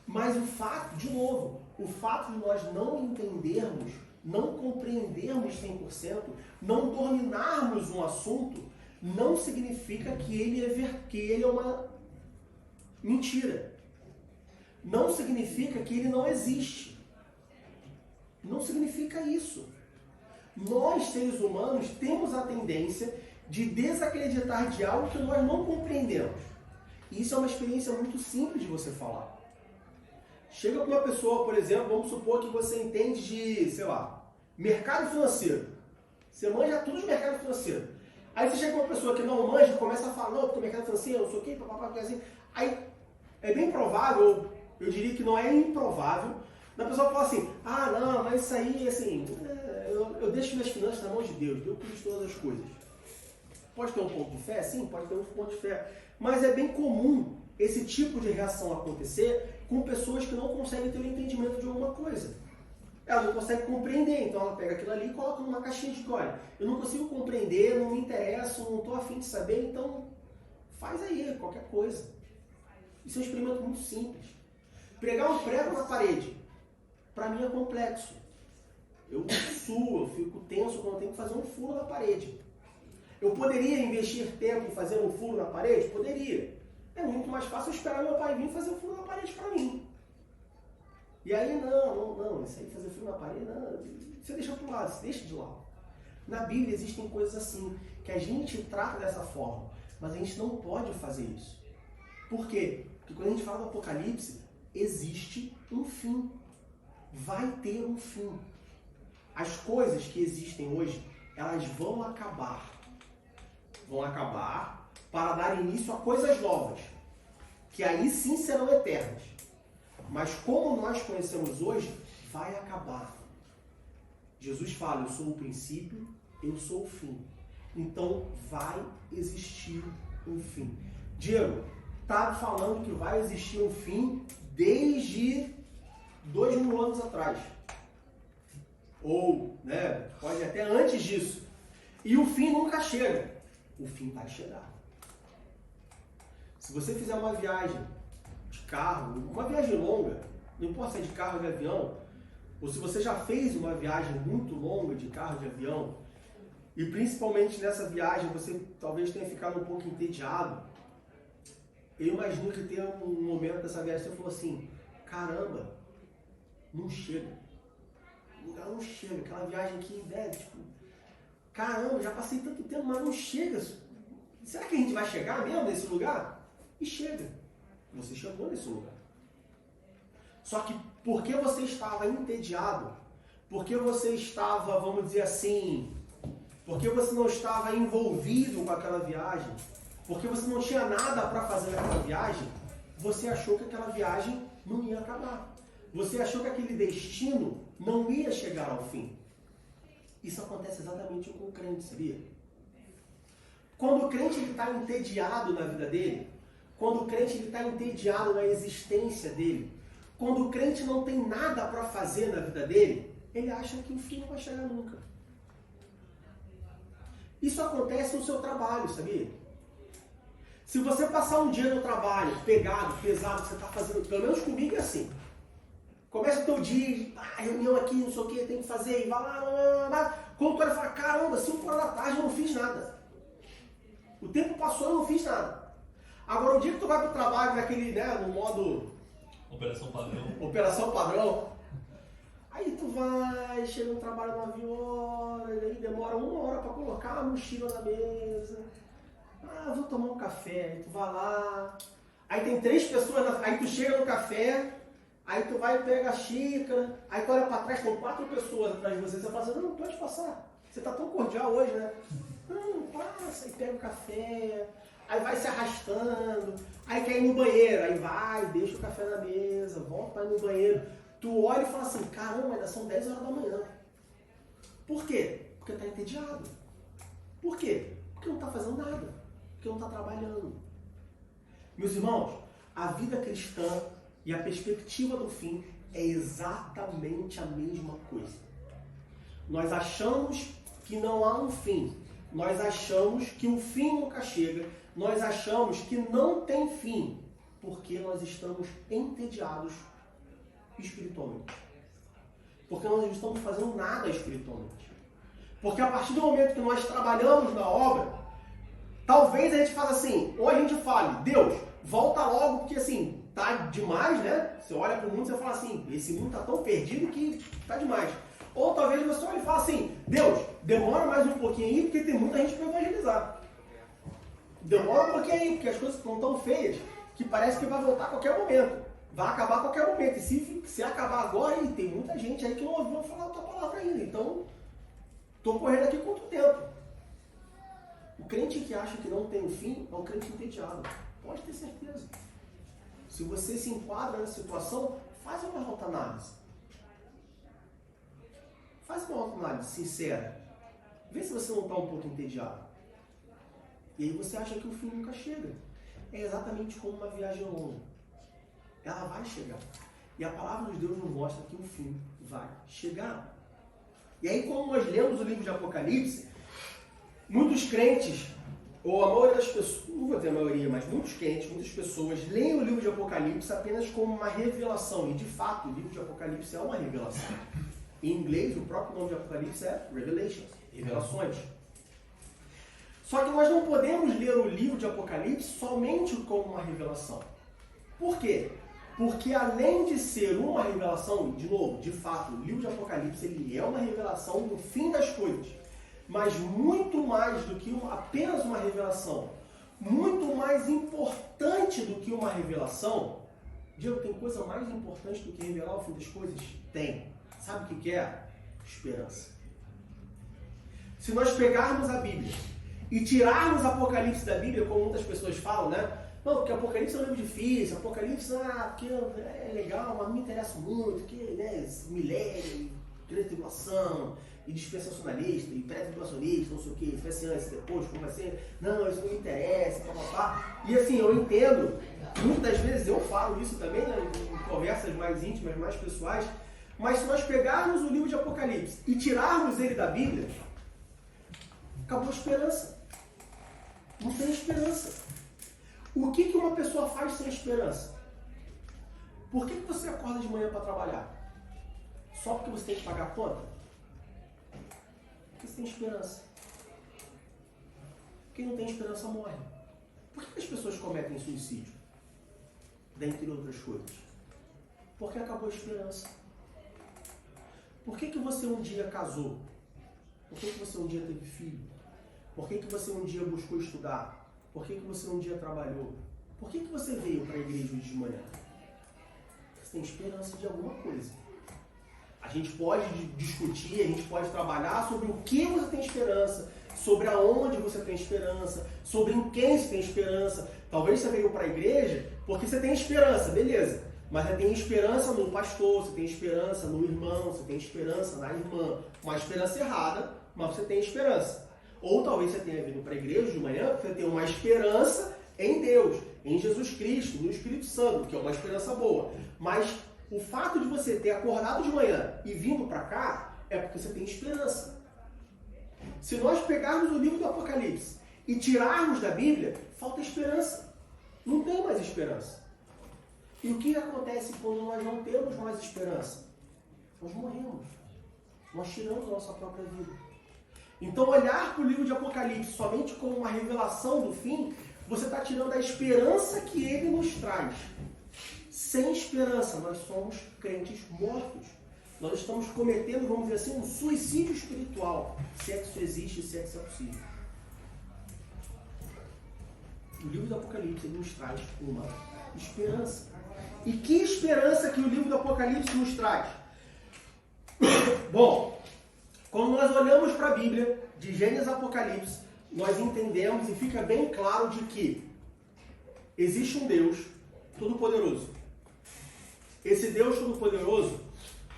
Mas o fato, de novo, o fato de nós não entendermos, não compreendermos 100%, não dominarmos um assunto, não significa que ele é uma mentira. Não significa que ele não existe. Não significa isso. Nós, seres humanos, temos a tendência de desacreditar de algo que nós não compreendemos. E isso é uma experiência muito simples de você falar. Chega com uma pessoa, por exemplo, vamos supor que você entende de, sei lá, mercado financeiro. Você manja tudo de mercado financeiro. Aí você chega com uma pessoa que não manja e começa a falar, não, porque o mercado financeiro, não sei o quê, papapá, assim. Aí é bem provável, eu diria que não é improvável, da pessoa falar assim, não, mas isso aí, assim, eu deixo minhas finanças na mão de Deus, Deus cuida de todas as coisas. Pode ter um ponto de fé? Sim, pode ter um ponto de fé. Mas é bem comum esse tipo de reação acontecer com pessoas que não conseguem ter o entendimento de alguma coisa. Ela não consegue compreender, então ela pega aquilo ali e coloca numa caixinha de olha, eu não consigo compreender, não me interessa, não estou afim de saber, então faz aí qualquer coisa. Isso é um experimento muito simples. Pregar um prego na parede, para mim é complexo. Eu suo, eu fico tenso quando eu tenho que fazer um furo na parede. Eu poderia investir tempo em fazer um furo na parede? Poderia. É muito mais fácil eu esperar meu pai vir fazer um furo na parede para mim. E aí, não, isso aí fazer furo na parede, não, você deixa para o lado, você deixa de lado. Na Bíblia existem coisas assim, que a gente trata dessa forma, mas a gente não pode fazer isso. Por quê? Porque quando a gente fala do Apocalipse, existe um fim. Vai ter um fim. As coisas que existem hoje, elas vão acabar. Vão acabar para dar início a coisas novas, que aí sim serão eternas. Mas como nós conhecemos hoje, vai acabar. Jesus fala, eu sou o princípio, eu sou o fim. Então vai existir um fim. Diego, está falando que vai existir um fim desde 2000 anos atrás. Ou, pode até antes disso. E o fim nunca chega. O fim vai chegar. Se você fizer uma viagem de carro, uma viagem longa, não importa se é de carro ou de avião, ou se você já fez uma viagem muito longa de carro ou de avião, e principalmente nessa viagem você talvez tenha ficado um pouco entediado, eu imagino que tem um momento dessa viagem que você falou assim, caramba, não chega. O lugar não chega, aquela viagem aqui, caramba, já passei tanto tempo, mas não chega. Será que a gente vai chegar mesmo nesse lugar? E chega. Você chegou nesse lugar. Só que porque você estava entediado, porque você estava, vamos dizer assim, porque você não estava envolvido com aquela viagem, porque você não tinha nada para fazer naquela viagem, você achou que aquela viagem não ia acabar. Você achou que aquele destino não ia chegar ao fim. Isso acontece exatamente com o crente, sabia? Quando o crente está entediado na vida dele, quando o crente está entediado na existência dele, quando o crente não tem nada para fazer na vida dele, ele acha que o fim não vai chegar nunca. Isso acontece no seu trabalho, sabia? Se você passar um dia no trabalho, pegado, pesado, que você está fazendo, pelo menos comigo é assim. Começa o teu dia, reunião aqui, não sei o que, tem que fazer, e vai lá. Quando tu olha e fala, caramba, 5 horas da tarde eu não fiz nada. O tempo passou e eu não fiz nada. Agora, o dia que tu vai pro trabalho naquele, né, no modo... Operação padrão. Aí tu vai, chega no trabalho 9 horas, aí demora 1 hora para colocar a mochila na mesa. Vou tomar um café. Aí tu vai lá. Aí tem 3 pessoas, aí tu chega no café, aí tu vai e pega a xícara, aí tu olha para trás, tem 4 pessoas atrás de você, você fala assim, não, pode passar. Você tá tão cordial hoje, né? Não, passa, aí pega o café, aí vai se arrastando, aí quer ir no banheiro, aí vai, deixa o café na mesa, volta para ir no banheiro. Tu olha e fala assim, caramba, ainda são 10 horas da manhã. Por quê? Porque tá entediado. Por quê? Porque não tá fazendo nada. Porque não tá trabalhando. Meus irmãos, a vida cristã e a perspectiva do fim é exatamente a mesma coisa. Nós achamos que não há um fim. Nós achamos que o fim nunca chega. Nós achamos que não tem fim. Porque nós estamos entediados espiritualmente. Porque nós não estamos fazendo nada espiritualmente. Porque a partir do momento que nós trabalhamos na obra, talvez a gente faça assim, ou a gente fale, Deus, volta logo, porque assim, tá demais, né? Você olha para o mundo e você fala assim, esse mundo tá tão perdido que tá demais. Ou talvez você olhe e fale assim, Deus, demora mais um pouquinho aí, porque tem muita gente para evangelizar. Demora um pouquinho aí, porque as coisas estão tão feias que parece que vai voltar a qualquer momento. Vai acabar a qualquer momento. E se acabar agora, e tem muita gente aí que não ouviu falar a tua palavra ainda. Então, estou correndo aqui quanto tempo? O crente que acha que não tem fim é um crente entediado. Pode ter certeza. Se você se enquadra nessa situação, faz uma autoanálise. Faz uma autoanálise sincera. Vê se você não está um pouco entediado. E aí você acha que o fim nunca chega. É exatamente como uma viagem longa. Ela vai chegar. E a palavra de Deus nos mostra que o fim vai chegar. E aí, quando nós lemos o livro de Apocalipse, muitos crentes, ou a maioria das pessoas, não vou dizer a maioria, mas muitos crentes, muitas pessoas leem o livro de Apocalipse apenas como uma revelação. E de fato, o livro de Apocalipse é uma revelação. Em inglês, o próprio nome de Apocalipse é Revelations, revelações. Só que nós não podemos ler o livro de Apocalipse somente como uma revelação. Por quê? Porque além de ser uma revelação, de novo, de fato, o livro de Apocalipse ele é uma revelação do fim das coisas. Mas muito mais do que apenas uma revelação, muito mais importante do que uma revelação. Diego, tem coisa mais importante do que revelar o fim das coisas? Tem. Sabe o que é? Esperança. Se nós pegarmos a Bíblia e tirarmos Apocalipse da Bíblia, como muitas pessoas falam, né? Não, porque Apocalipse é um livro difícil, Apocalipse porque é legal, mas não me interessa muito, porque né, milênio, grande tribulação, e dispensacionalista, e pré-tribulacionista, não sei o que, se vai ser antes, depois, como vai ser, não, isso não me interessa, papapá. E assim, eu entendo, muitas vezes eu falo isso também, né, em conversas mais íntimas, mais pessoais, mas se nós pegarmos o livro de Apocalipse e tirarmos ele da Bíblia, acabou a esperança. Não tem esperança. O que uma pessoa faz sem esperança? Por que você acorda de manhã para trabalhar? Só porque você tem que pagar a conta? Porque você tem esperança. Quem não tem esperança morre. Por que as pessoas cometem suicídio? Dentre outras coisas. Porque acabou a esperança. Por que você um dia casou? Por que você um dia teve filho? Por que você um dia buscou estudar? Por que você um dia trabalhou? Por que você veio para a igreja hoje de manhã? Você tem esperança de alguma coisa. A gente pode discutir, a gente pode trabalhar sobre o que você tem esperança, sobre aonde você tem esperança, sobre em quem você tem esperança. Talvez você veio para a igreja porque você tem esperança, beleza. Mas você tem esperança no pastor, você tem esperança no irmão, você tem esperança na irmã. Uma esperança errada, mas você tem esperança. Ou talvez você tenha vindo para a igreja de manhã porque você tem uma esperança em Deus, em Jesus Cristo, no Espírito Santo, que é uma esperança boa. Mas o fato de você ter acordado de manhã e vindo para cá é porque você tem esperança. Se nós pegarmos o livro do Apocalipse e tirarmos da Bíblia, falta esperança. Não tem mais esperança. E o que acontece quando nós não temos mais esperança? Nós morremos. Nós tiramos a nossa própria vida. Então, olhar para o livro de Apocalipse somente como uma revelação do fim, você está tirando a esperança que ele nos traz. Sem esperança, nós somos crentes mortos. Nós estamos cometendo, vamos dizer assim, um suicídio espiritual. Se é que isso existe, se é que isso é possível. O livro do Apocalipse ele nos traz uma esperança. E que esperança que o livro do Apocalipse nos traz? Bom, quando nós olhamos para a Bíblia, de Gênesis a Apocalipse, nós entendemos e fica bem claro de que existe um Deus Todo-Poderoso. Esse Deus Todo-Poderoso,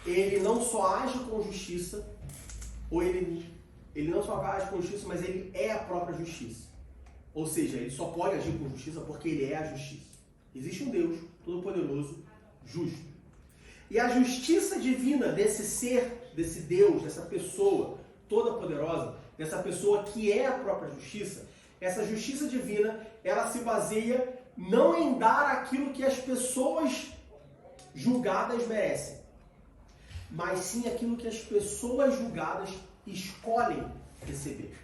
ele não só age com justiça, ou ele não só age com justiça, mas ele é a própria justiça. Ou seja, ele só pode agir com justiça porque ele é a justiça. Existe um Deus Todo-Poderoso, justo. E a justiça divina desse ser, desse Deus, dessa pessoa toda poderosa, dessa pessoa que é a própria justiça, essa justiça divina, ela se baseia não em dar aquilo que as pessoas julgadas merecem, mas sim aquilo que as pessoas julgadas escolhem receber.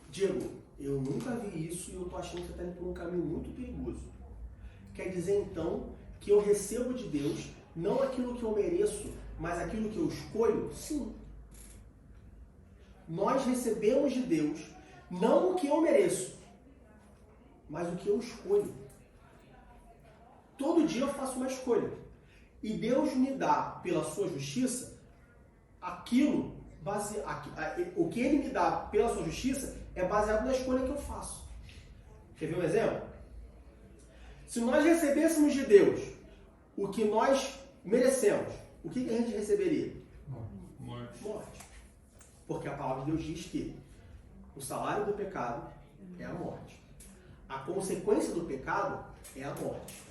Diego, eu nunca vi isso e eu estou achando que você está indo por um caminho muito perigoso. Quer dizer, então, que eu recebo de Deus não aquilo que eu mereço, mas aquilo que eu escolho? Sim. Nós recebemos de Deus não o que eu mereço, mas o que eu escolho. Todo dia eu faço uma escolha. E Deus me dá, pela sua justiça, aquilo, o que Ele me dá pela sua justiça é baseado na escolha que eu faço. Quer ver um exemplo? Se nós recebêssemos de Deus o que nós merecemos, o que a gente receberia? Morte. Porque a palavra de Deus diz que o salário do pecado é a morte. A consequência do pecado é a morte.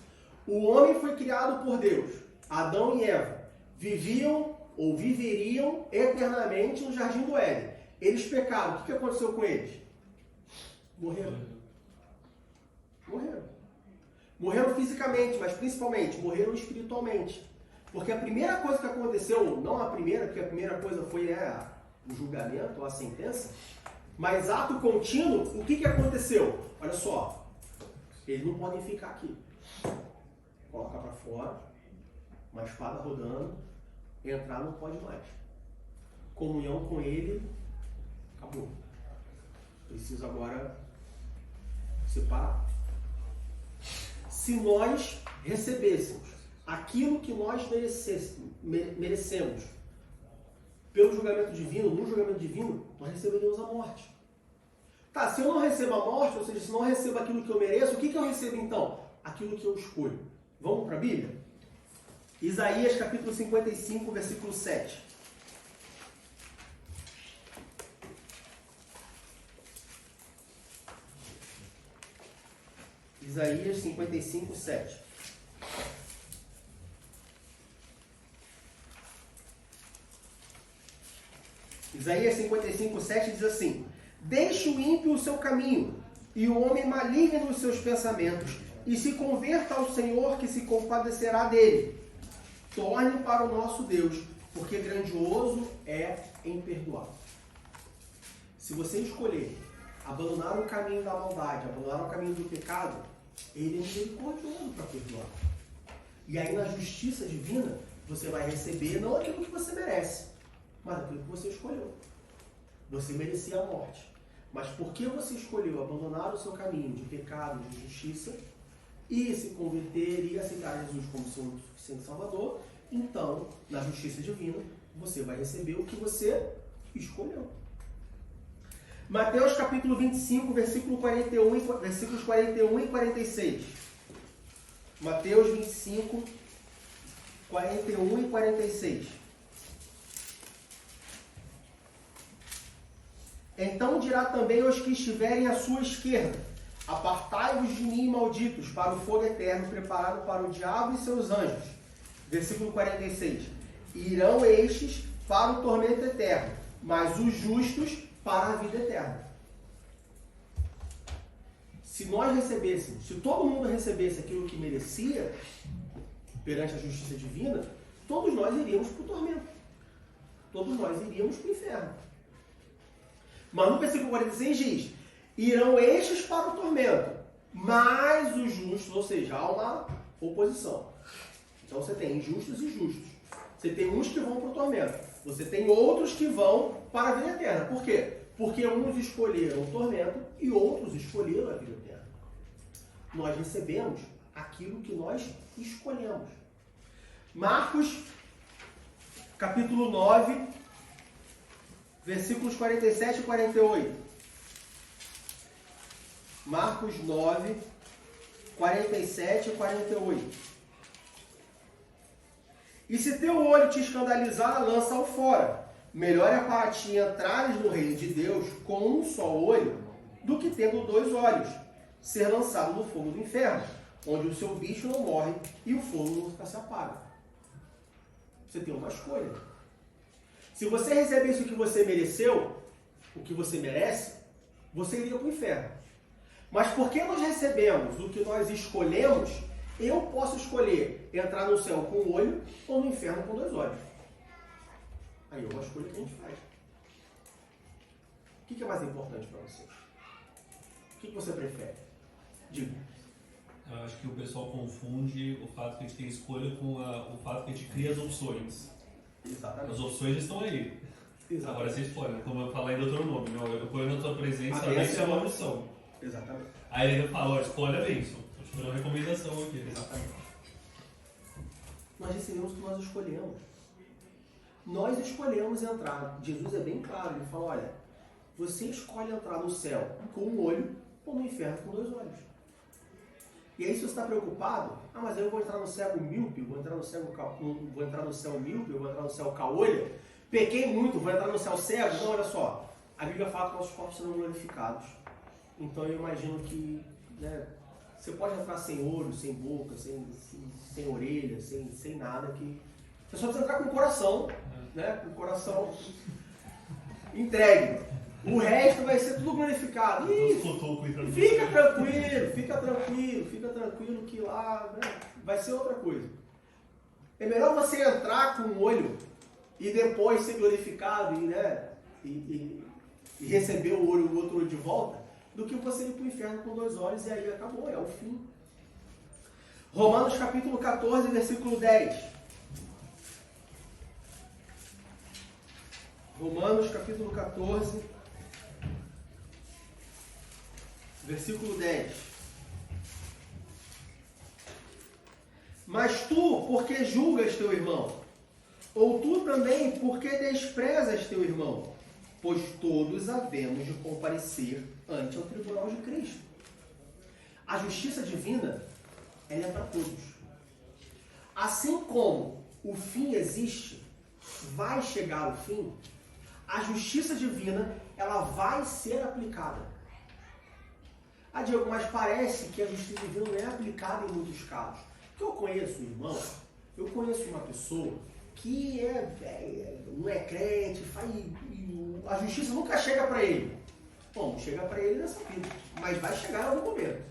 O homem foi criado por Deus. Adão e Eva viviam ou viveriam eternamente no jardim do Éden. Eles pecaram. O que aconteceu com eles? Morreram. Morreram fisicamente, mas principalmente morreram espiritualmente. Porque a primeira coisa que aconteceu, não a primeira, porque a primeira coisa foi o julgamento, a sentença, mas ato contínuo, o que aconteceu? Olha só, eles não podem ficar aqui. Colocar para fora, uma espada rodando, entrar não pode mais. Comunhão com ele, acabou. Preciso agora separar. Se nós recebêssemos aquilo que nós merecemos pelo julgamento divino, no julgamento divino, nós receberíamos a morte. Tá, se eu não recebo a morte, ou seja, se não recebo aquilo que eu mereço, o que eu recebo então? Aquilo que eu escolho. Vamos para a Bíblia? Isaías capítulo 55, versículo 7. Isaías 55, 7. Isaías 55, 7 diz assim: deixe o ímpio o seu caminho, e o homem maligno os seus pensamentos, e se converta ao Senhor, que se compadecerá dele. Torne para o nosso Deus, porque grandioso é em perdoar. Se você escolher abandonar o caminho da maldade, abandonar o caminho do pecado, ele é misericordioso para perdoar. E aí na justiça divina, você vai receber não aquilo que você merece, mas aquilo que você escolheu. Você merecia a morte. Mas porque você escolheu abandonar o seu caminho de pecado, de justiça, e se converter e aceitar Jesus como seu suficiente Salvador, então, na justiça divina, você vai receber o que você escolheu. Mateus capítulo 25, versículos 41 e 46. Mateus 25, 41 e 46. Então dirá também aos que estiverem à sua esquerda: apartai-vos de mim, malditos, para o fogo eterno preparado para o diabo e seus anjos. Versículo 46. Irão estes para o tormento eterno, mas os justos para a vida eterna. Se nós recebêssemos, se todo mundo recebesse aquilo que merecia perante a justiça divina, todos nós iríamos para o tormento. Todos nós iríamos para o inferno. Mas no versículo 46 diz: irão estes para o tormento, mas os justos, ou seja, há uma oposição. Então você tem injustos e justos. Você tem uns que vão para o tormento. Você tem outros que vão para a vida eterna. Por quê? Porque uns escolheram o tormento e outros escolheram a vida eterna. Nós recebemos aquilo que nós escolhemos. Marcos, capítulo 9, versículos 47 e 48. Marcos 9, 47 e 48. E se teu olho te escandalizar, lança-o fora. Melhor é para ti entrares no reino de Deus com um só olho, do que tendo 2 olhos, ser lançado no fogo do inferno, onde o seu bicho não morre e o fogo nunca se apaga. Você tem uma escolha. Se você recebesse o que você mereceu, o que você merece, você iria para o inferno. Mas porque nós recebemos o que nós escolhemos, eu posso escolher entrar no céu com um olho ou no inferno com 2 olhos. Aí é uma escolha que a gente faz. O que é mais importante para você? O que você prefere? Diga. Eu acho que o pessoal confunde o fato que a gente tem escolha com o fato que a gente cria as opções. Exatamente. As opções estão aí. Exatamente. Agora você escolhe, como eu falei em Deuteronômio, eu ponho na tua presença a essa bênção e a maldição. Exatamente. Aí ele fala, ó, escolhe a bênção. Estou te dando uma recomendação aqui. Exatamente. Nós recebemos o que nós escolhemos. Nós escolhemos entrar. Jesus é bem claro, ele fala, olha, você escolhe entrar no céu com um olho ou no inferno com 2 olhos. E aí se você está preocupado, mas eu vou entrar no cego míope, vou entrar no céu míope, vou entrar no céu caolha, pequei muito, vou entrar no céu cego. Não, olha só, a Bíblia fala que nossos corpos serão glorificados. Então eu imagino que, né, você pode entrar sem olho, sem boca, sem orelha, sem nada, que você só precisa entrar com o coração, né, com o coração entregue. O resto vai ser tudo glorificado. E fica tranquilo que lá, né, vai ser outra coisa. É melhor você entrar com um olho e depois ser glorificado e receber o outro olho de volta, do que você ir para o inferno com 2 olhos e aí acabou, é o fim. Romanos capítulo 14, versículo 10. Romanos capítulo 14, versículo 10. Mas tu, porque julgas teu irmão? Ou tu também, porque desprezas teu irmão? Pois todos havemos de comparecer ante o tribunal de Cristo. A justiça divina, ela é para todos. Assim como o fim existe, vai chegar o fim, a justiça divina, ela vai ser aplicada. Diego, mas parece que a justiça divina não é aplicada em muitos casos. Porque eu conheço um irmão, eu conheço uma pessoa que não é crente, a justiça nunca chega para ele. Bom, chega para ele nessa vida, mas vai chegar em algum momento.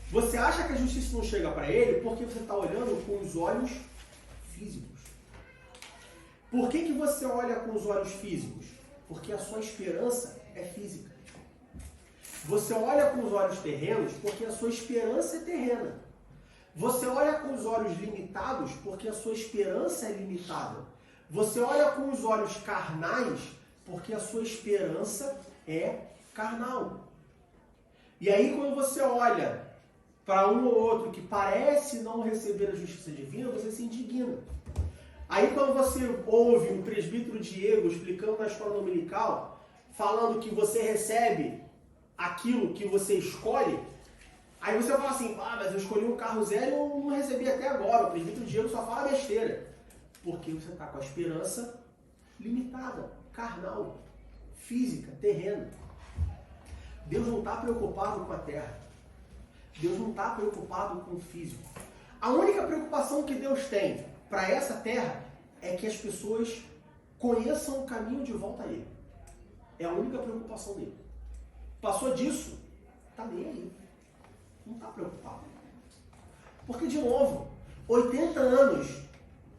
Você acha que a justiça não chega para ele porque você está olhando com os olhos físicos. Por que você olha com os olhos físicos? Porque a sua esperança é física. Você olha com os olhos terrenos porque a sua esperança é terrena. Você olha com os olhos limitados porque a sua esperança é limitada. Você olha com os olhos carnais porque a sua esperança é carnal. E aí quando você olha para um ou outro que parece não receber a justiça divina, você se indigna. Aí quando você ouve o presbítero Diego explicando na escola dominical, falando que você recebe aquilo que você escolhe, aí você fala assim, mas eu escolhi um carro zero e eu não recebi até agora, o presbítero Diego só fala besteira. Porque você está com a esperança limitada, carnal, física, terrena. Deus não está preocupado com a terra. Deus não está preocupado com o físico. A única preocupação que Deus tem para essa terra é que as pessoas conheçam o caminho de volta a Ele. É a única preocupação dele. Passou disso, está nem aí. Não está preocupado. Porque, de novo, 80 anos,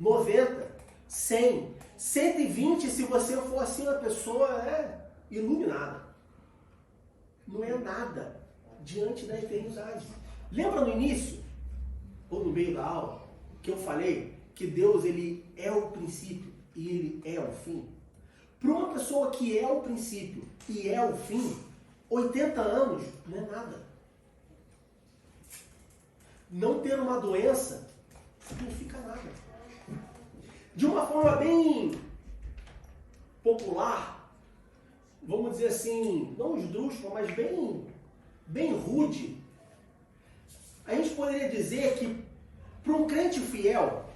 90, 100, 120, se você for assim, a pessoa é iluminada. Não é nada diante da eternidade. Lembra no início, ou no meio da aula, que eu falei que Deus ele é o princípio e Ele é o fim? Para uma pessoa que é o princípio e é o fim, 80 anos não é nada. Não ter uma doença significa nada. De uma forma bem popular, vamos dizer assim, não esdrúxula, mas bem rude, a gente poderia dizer que para um crente fiel,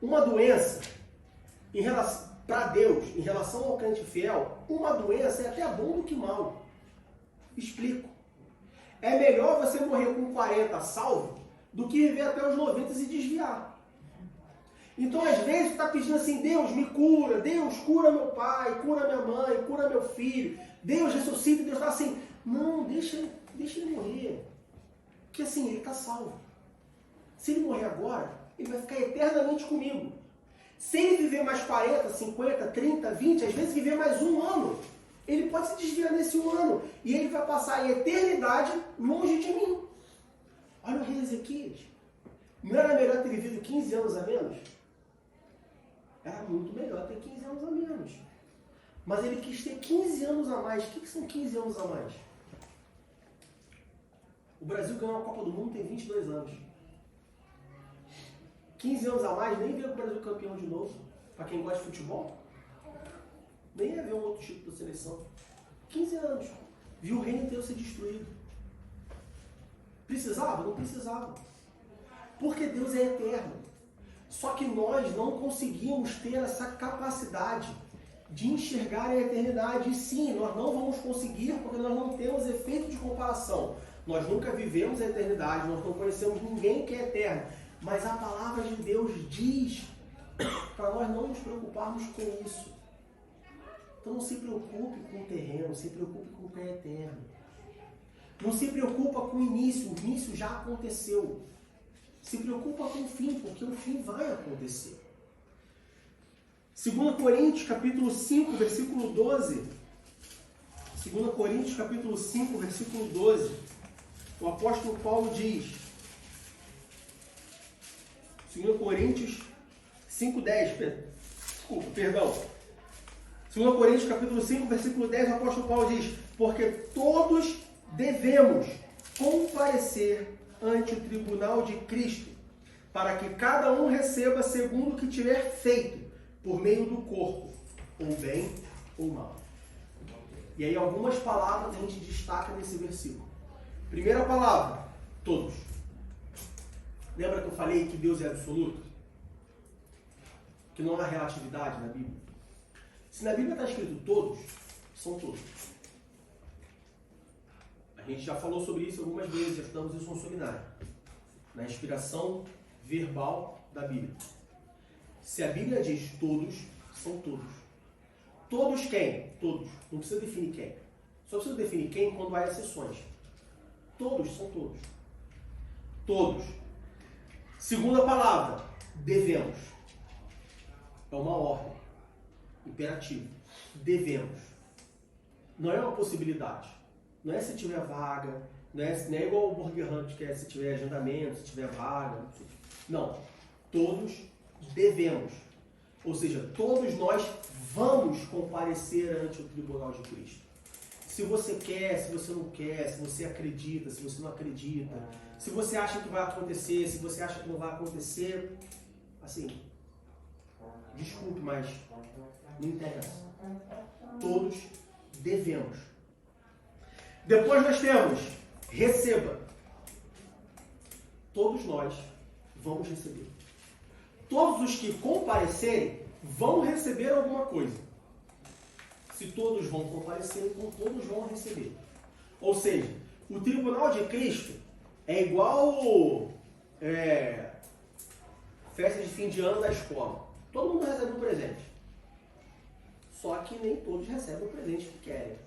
uma doença para Deus, em relação ao crente fiel, uma doença é até bom do que mal. Explico. É melhor você morrer com 40 salvo do que viver até os 90 e se desviar. Então, às vezes, você está pedindo assim, Deus me cura, Deus cura meu pai, cura minha mãe, cura meu filho, Deus ressuscita, e Deus está assim, não, deixa ele morrer. Porque assim, ele está salvo. Se ele morrer agora, ele vai ficar eternamente comigo. Se ele viver mais 40, 50, 30, 20, às vezes viver mais um ano, ele pode se desviar nesse um ano. E ele vai passar a eternidade longe de mim. Olha o rei Ezequias. Não era melhor ter vivido 15 anos a menos? Era muito melhor ter 15 anos a menos. Mas ele quis ter 15 anos a mais. O que são 15 anos a mais? O Brasil ganhou a Copa do Mundo tem 22 anos. 15 anos a mais, nem ver o Brasil campeão de novo. Para quem gosta de futebol, nem ia ver um outro título da seleção. 15 anos. Viu o reino inteiro ser destruído. Precisava? Não precisava. Porque Deus é eterno. Só que nós não conseguimos ter essa capacidade de enxergar a eternidade. E sim, nós não vamos conseguir porque nós não temos efeito de comparação. Nós nunca vivemos a eternidade, nós não conhecemos ninguém que é eterno. Mas a palavra de Deus diz para nós não nos preocuparmos com isso. Então não se preocupe com o terreno, se preocupe com o que é eterno. Não se preocupa com o início já aconteceu. Se preocupa com o fim, porque o fim vai acontecer. 2 Coríntios capítulo 5, versículo 12. 2 Coríntios capítulo 5, versículo 12. O apóstolo Paulo diz, 2 Coríntios 5:10, perdão. 2 Coríntios capítulo 5, versículo 10, o apóstolo Paulo diz, porque todos devemos comparecer ante o tribunal de Cristo, para que cada um receba segundo o que tiver feito, por meio do corpo, ou bem ou mal. E aí algumas palavras a gente destaca nesse versículo. Primeira palavra, todos. Lembra que eu falei que Deus é absoluto? Que não há relatividade na Bíblia? Se na Bíblia está escrito todos, são todos. A gente já falou sobre isso algumas vezes, já estudamos isso no seminário. Na inspiração verbal da Bíblia. Se a Bíblia diz todos, são todos. Todos quem? Todos. Não precisa definir quem. Só precisa definir quem quando há exceções. Todos são todos. Todos. Segunda palavra, devemos. É uma ordem. Imperativo. Devemos. Não é uma possibilidade. Não é se tiver vaga. Não é igual o Burger Hunt, que é se tiver agendamento, se tiver vaga. Não. Todos devemos. Ou seja, todos nós vamos comparecer ante o tribunal de Cristo. se você quer, se você não quer, se você acredita, se você não acredita, se você acha que vai acontecer, se você acha que não vai acontecer, assim, desculpe, mas não interessa. Todos devemos. Depois nós temos receba. Todos nós vamos receber. Todos os que comparecerem vão receber alguma coisa. Se todos vão comparecer, então todos vão receber. Ou seja, o tribunal de Cristo é igual festa de fim de ano da escola. Todo mundo recebe um presente. Só que nem todos recebem o presente que querem.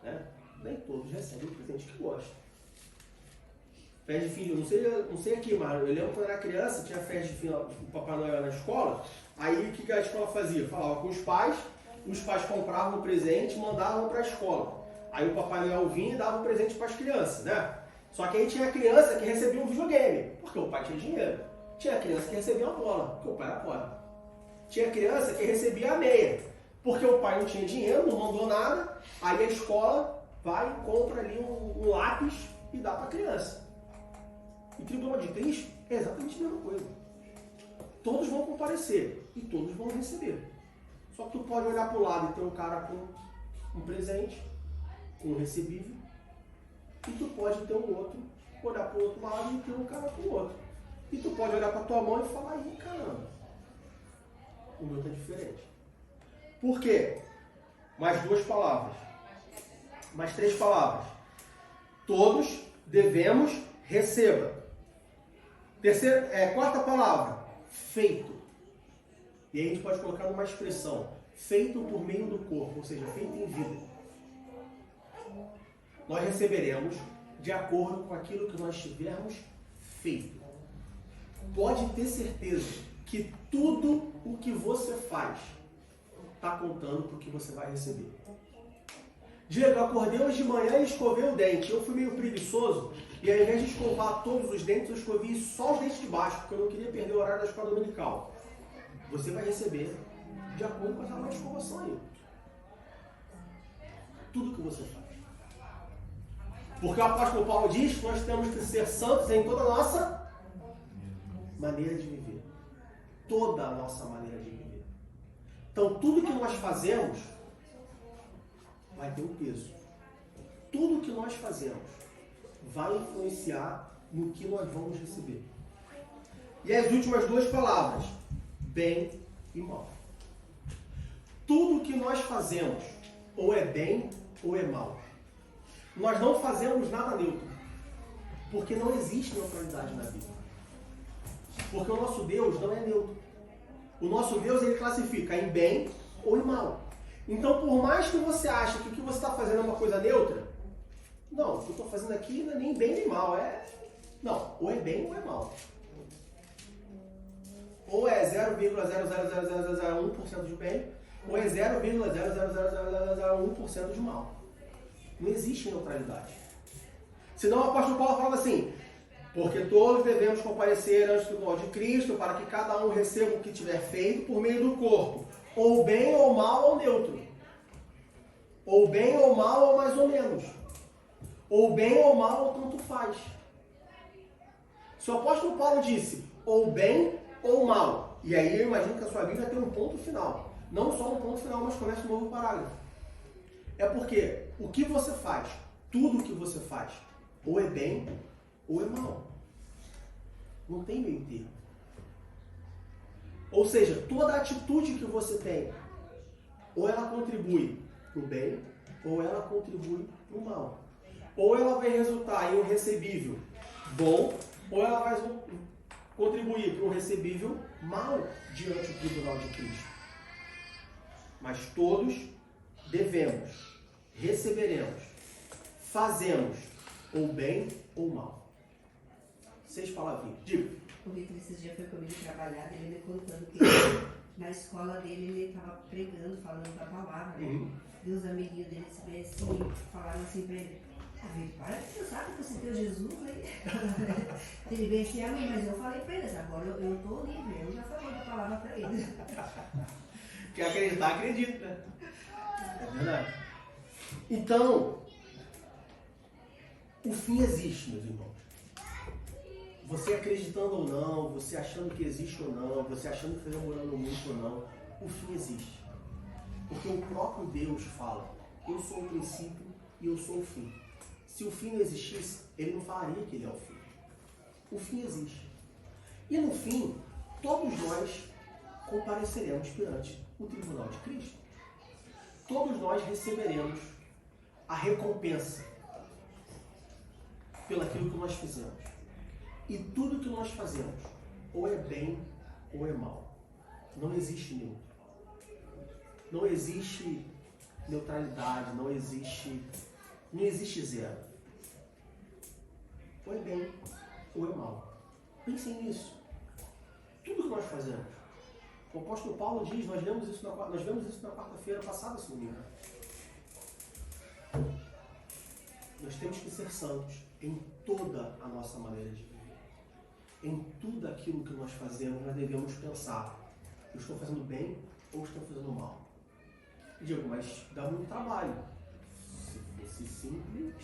Né? Nem todos recebem o presente que gostam. Festa de fim de ano, não sei aqui, mas eu lembro quando eu era criança, tinha festa de fim do Papai Noel na escola. Aí o que a escola fazia? Falava com os pais compravam o presente e mandavam para a escola. Aí o Papai Noel vinha e dava o presente para as crianças, né? Só que aí tinha criança que recebia um videogame, porque o pai tinha dinheiro. Tinha criança que recebia uma bola, porque o pai era pobre. Tinha criança que recebia a meia, porque o pai não tinha dinheiro, não mandou nada. Aí a escola vai e compra ali um lápis e dá para a criança. E o tribunal de Cristo é exatamente a mesma coisa. Todos vão comparecer e todos vão receber. Só que tu pode olhar para o lado e ter um cara com um presente, com um recebível, e tu pode ter um outro, olhar para o outro lado e ter um cara com o outro. E tu pode olhar para tua mão e falar, ih, caramba, o meu está diferente. Por quê? Mais 2 palavras. Mais 3 palavras. Todos devemos receba. Quarta palavra, feito. E aí a gente pode colocar numa expressão, feito por meio do corpo, ou seja, feito em vida. Nós receberemos de acordo com aquilo que nós tivermos feito. Pode ter certeza que tudo o que você faz está contando para o que você vai receber. Diego, eu acordei hoje de manhã e escovei o dente. Eu fui meio preguiçoso e ao invés de escovar todos os dentes, eu escovei só os dentes de baixo, porque eu não queria perder o horário da escola dominical. Você vai receber de acordo com essa nova escovação aí. Tudo que você faz. Porque o apóstolo Paulo diz que nós temos que ser santos em toda a nossa maneira de viver. Toda a nossa maneira de viver. Então, tudo que nós fazemos vai ter um peso. Tudo que nós fazemos vai influenciar no que nós vamos receber. E as últimas 2 palavras, bem e mal. Tudo que nós fazemos ou é bem ou é mal. Nós não fazemos nada neutro, porque não existe neutralidade na vida. Porque o nosso Deus não é neutro. O nosso Deus, ele classifica em bem ou em mal. Então, por mais que você ache que o que você está fazendo é uma coisa neutra, não, o que eu estou fazendo aqui não é nem bem nem mal. Não, ou é bem ou é mal. Ou é 0,00001% de bem, ou é 0,00001% de mal. Não existe neutralidade. Senão o apóstolo Paulo falava assim, porque todos devemos comparecer ante o tribunal de Cristo para que cada um receba o que tiver feito por meio do corpo, ou bem ou mal ou neutro, ou bem ou mal ou mais ou menos, ou bem ou mal ou tanto faz. Se o apóstolo Paulo disse ou bem ou mal, e aí eu imagino que a sua Bíblia tem um ponto final, não só um ponto final, mas começa um novo parágrafo. É porque o que você faz, tudo o que você faz, ou é bem ou é mal. Não tem meio termo. Ou seja, toda atitude que você tem, ou ela contribui para o bem, ou ela contribui para o mal. Ou ela vai resultar em um recebível bom, ou ela vai contribuir para um recebível mal diante do tribunal de Cristo. Mas todos devemos, receberemos, fazemos ou bem ou mal. 6 palavrinhas. Diga. O Vitor esses dias foi comigo trabalhar, ele me contando que na escola dele ele estava pregando, falando da palavra, né? E os amiguinhos dele assim, falaram assim pra ele, Vitor, para de pensar que você deu Jesus, né? Ele veio assim, mãe, mas eu falei pra eles, agora eu estou livre, eu já falei da palavra pra eles. Quem acreditar, acredita, né? É verdade. Então, o fim existe, meus irmãos. Você acreditando ou não, você achando que existe ou não, você achando que está demorando muito ou não, o fim existe. Porque o próprio Deus fala, eu sou o princípio e eu sou o fim. Se o fim não existisse, ele não falaria que ele é o fim. O fim existe. E no fim, todos nós compareceremos perante o tribunal de Cristo. Todos nós receberemos a recompensa pelaquilo que nós fizemos. E tudo que nós fazemos, ou é bem ou é mal. Não existe neutro. Não existe neutralidade, não existe zero. Ou é bem ou é mal. Pensem nisso. Tudo que nós fazemos. O apóstolo Paulo diz, nós vemos isso na quarta-feira passada, se não me engano. Nós temos que ser santos em toda a nossa maneira de viver. Em tudo aquilo que nós fazemos, nós devemos pensar, eu estou fazendo bem ou estou fazendo mal? Digo, mas dá muito trabalho. Se fosse simples,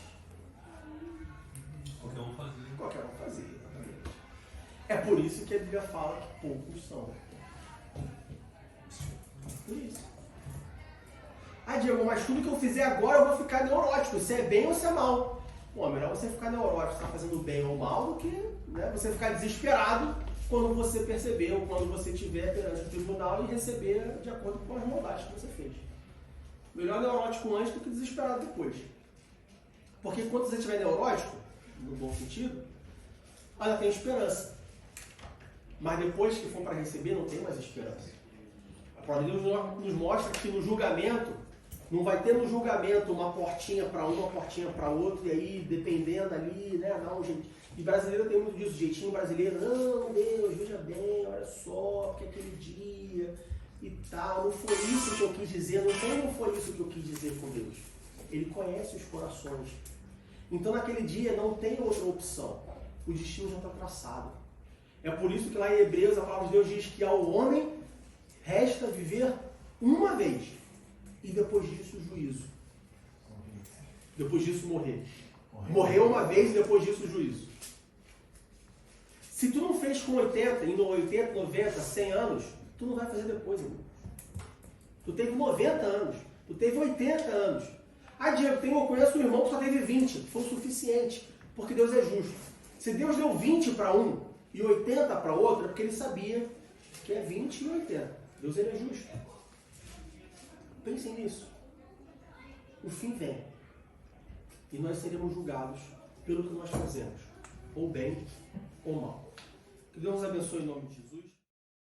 qualquer um fazia, exatamente. É por isso que a Bíblia fala que poucos são. Por isso. Ah, Diego, mas tudo que eu fizer agora eu vou ficar neurótico. Se é bem ou se é mal. Bom, é melhor você ficar neurótico, você está fazendo bem ou mal, do que você ficar desesperado quando você perceber ou quando você estiver perante o tribunal e receber de acordo com as maldades que você fez. Melhor neurótico antes do que desesperado depois. Porque quando você estiver neurótico, no bom sentido, ainda tem esperança. Mas depois que for para receber, não tem mais esperança. A palavra de Deus nos mostra que no julgamento, não vai ter no julgamento uma portinha para uma portinha para outra, e aí, dependendo ali, né? Não, gente. E brasileiro tem muito disso, jeitinho brasileiro, não, Deus, veja bem, olha só, porque aquele dia e tal, não foi isso que eu quis dizer, não foi isso que eu quis dizer com Deus. Ele conhece os corações. Então, naquele dia, não tem outra opção. O destino já está traçado. É por isso que lá em Hebreus, a palavra de Deus diz que ao homem resta viver uma vez. E depois disso, o juízo. Depois disso, morrer. Morreu uma vez e depois disso, o juízo. Se tu não fez com 80, 90, 100 anos, tu não vai fazer depois, irmão. Tu teve 90 anos. Tu teve 80 anos. Ah, Diego, eu conheço um irmão que só teve 20. Foi o suficiente. Porque Deus é justo. Se Deus deu 20 para um e 80 para outro, é porque ele sabia que é 20 e 80. Deus ele é justo. Pensem nisso. O fim vem. E nós seremos julgados pelo que nós fazemos. Ou bem ou mal. Que Deus nos abençoe em nome de Jesus.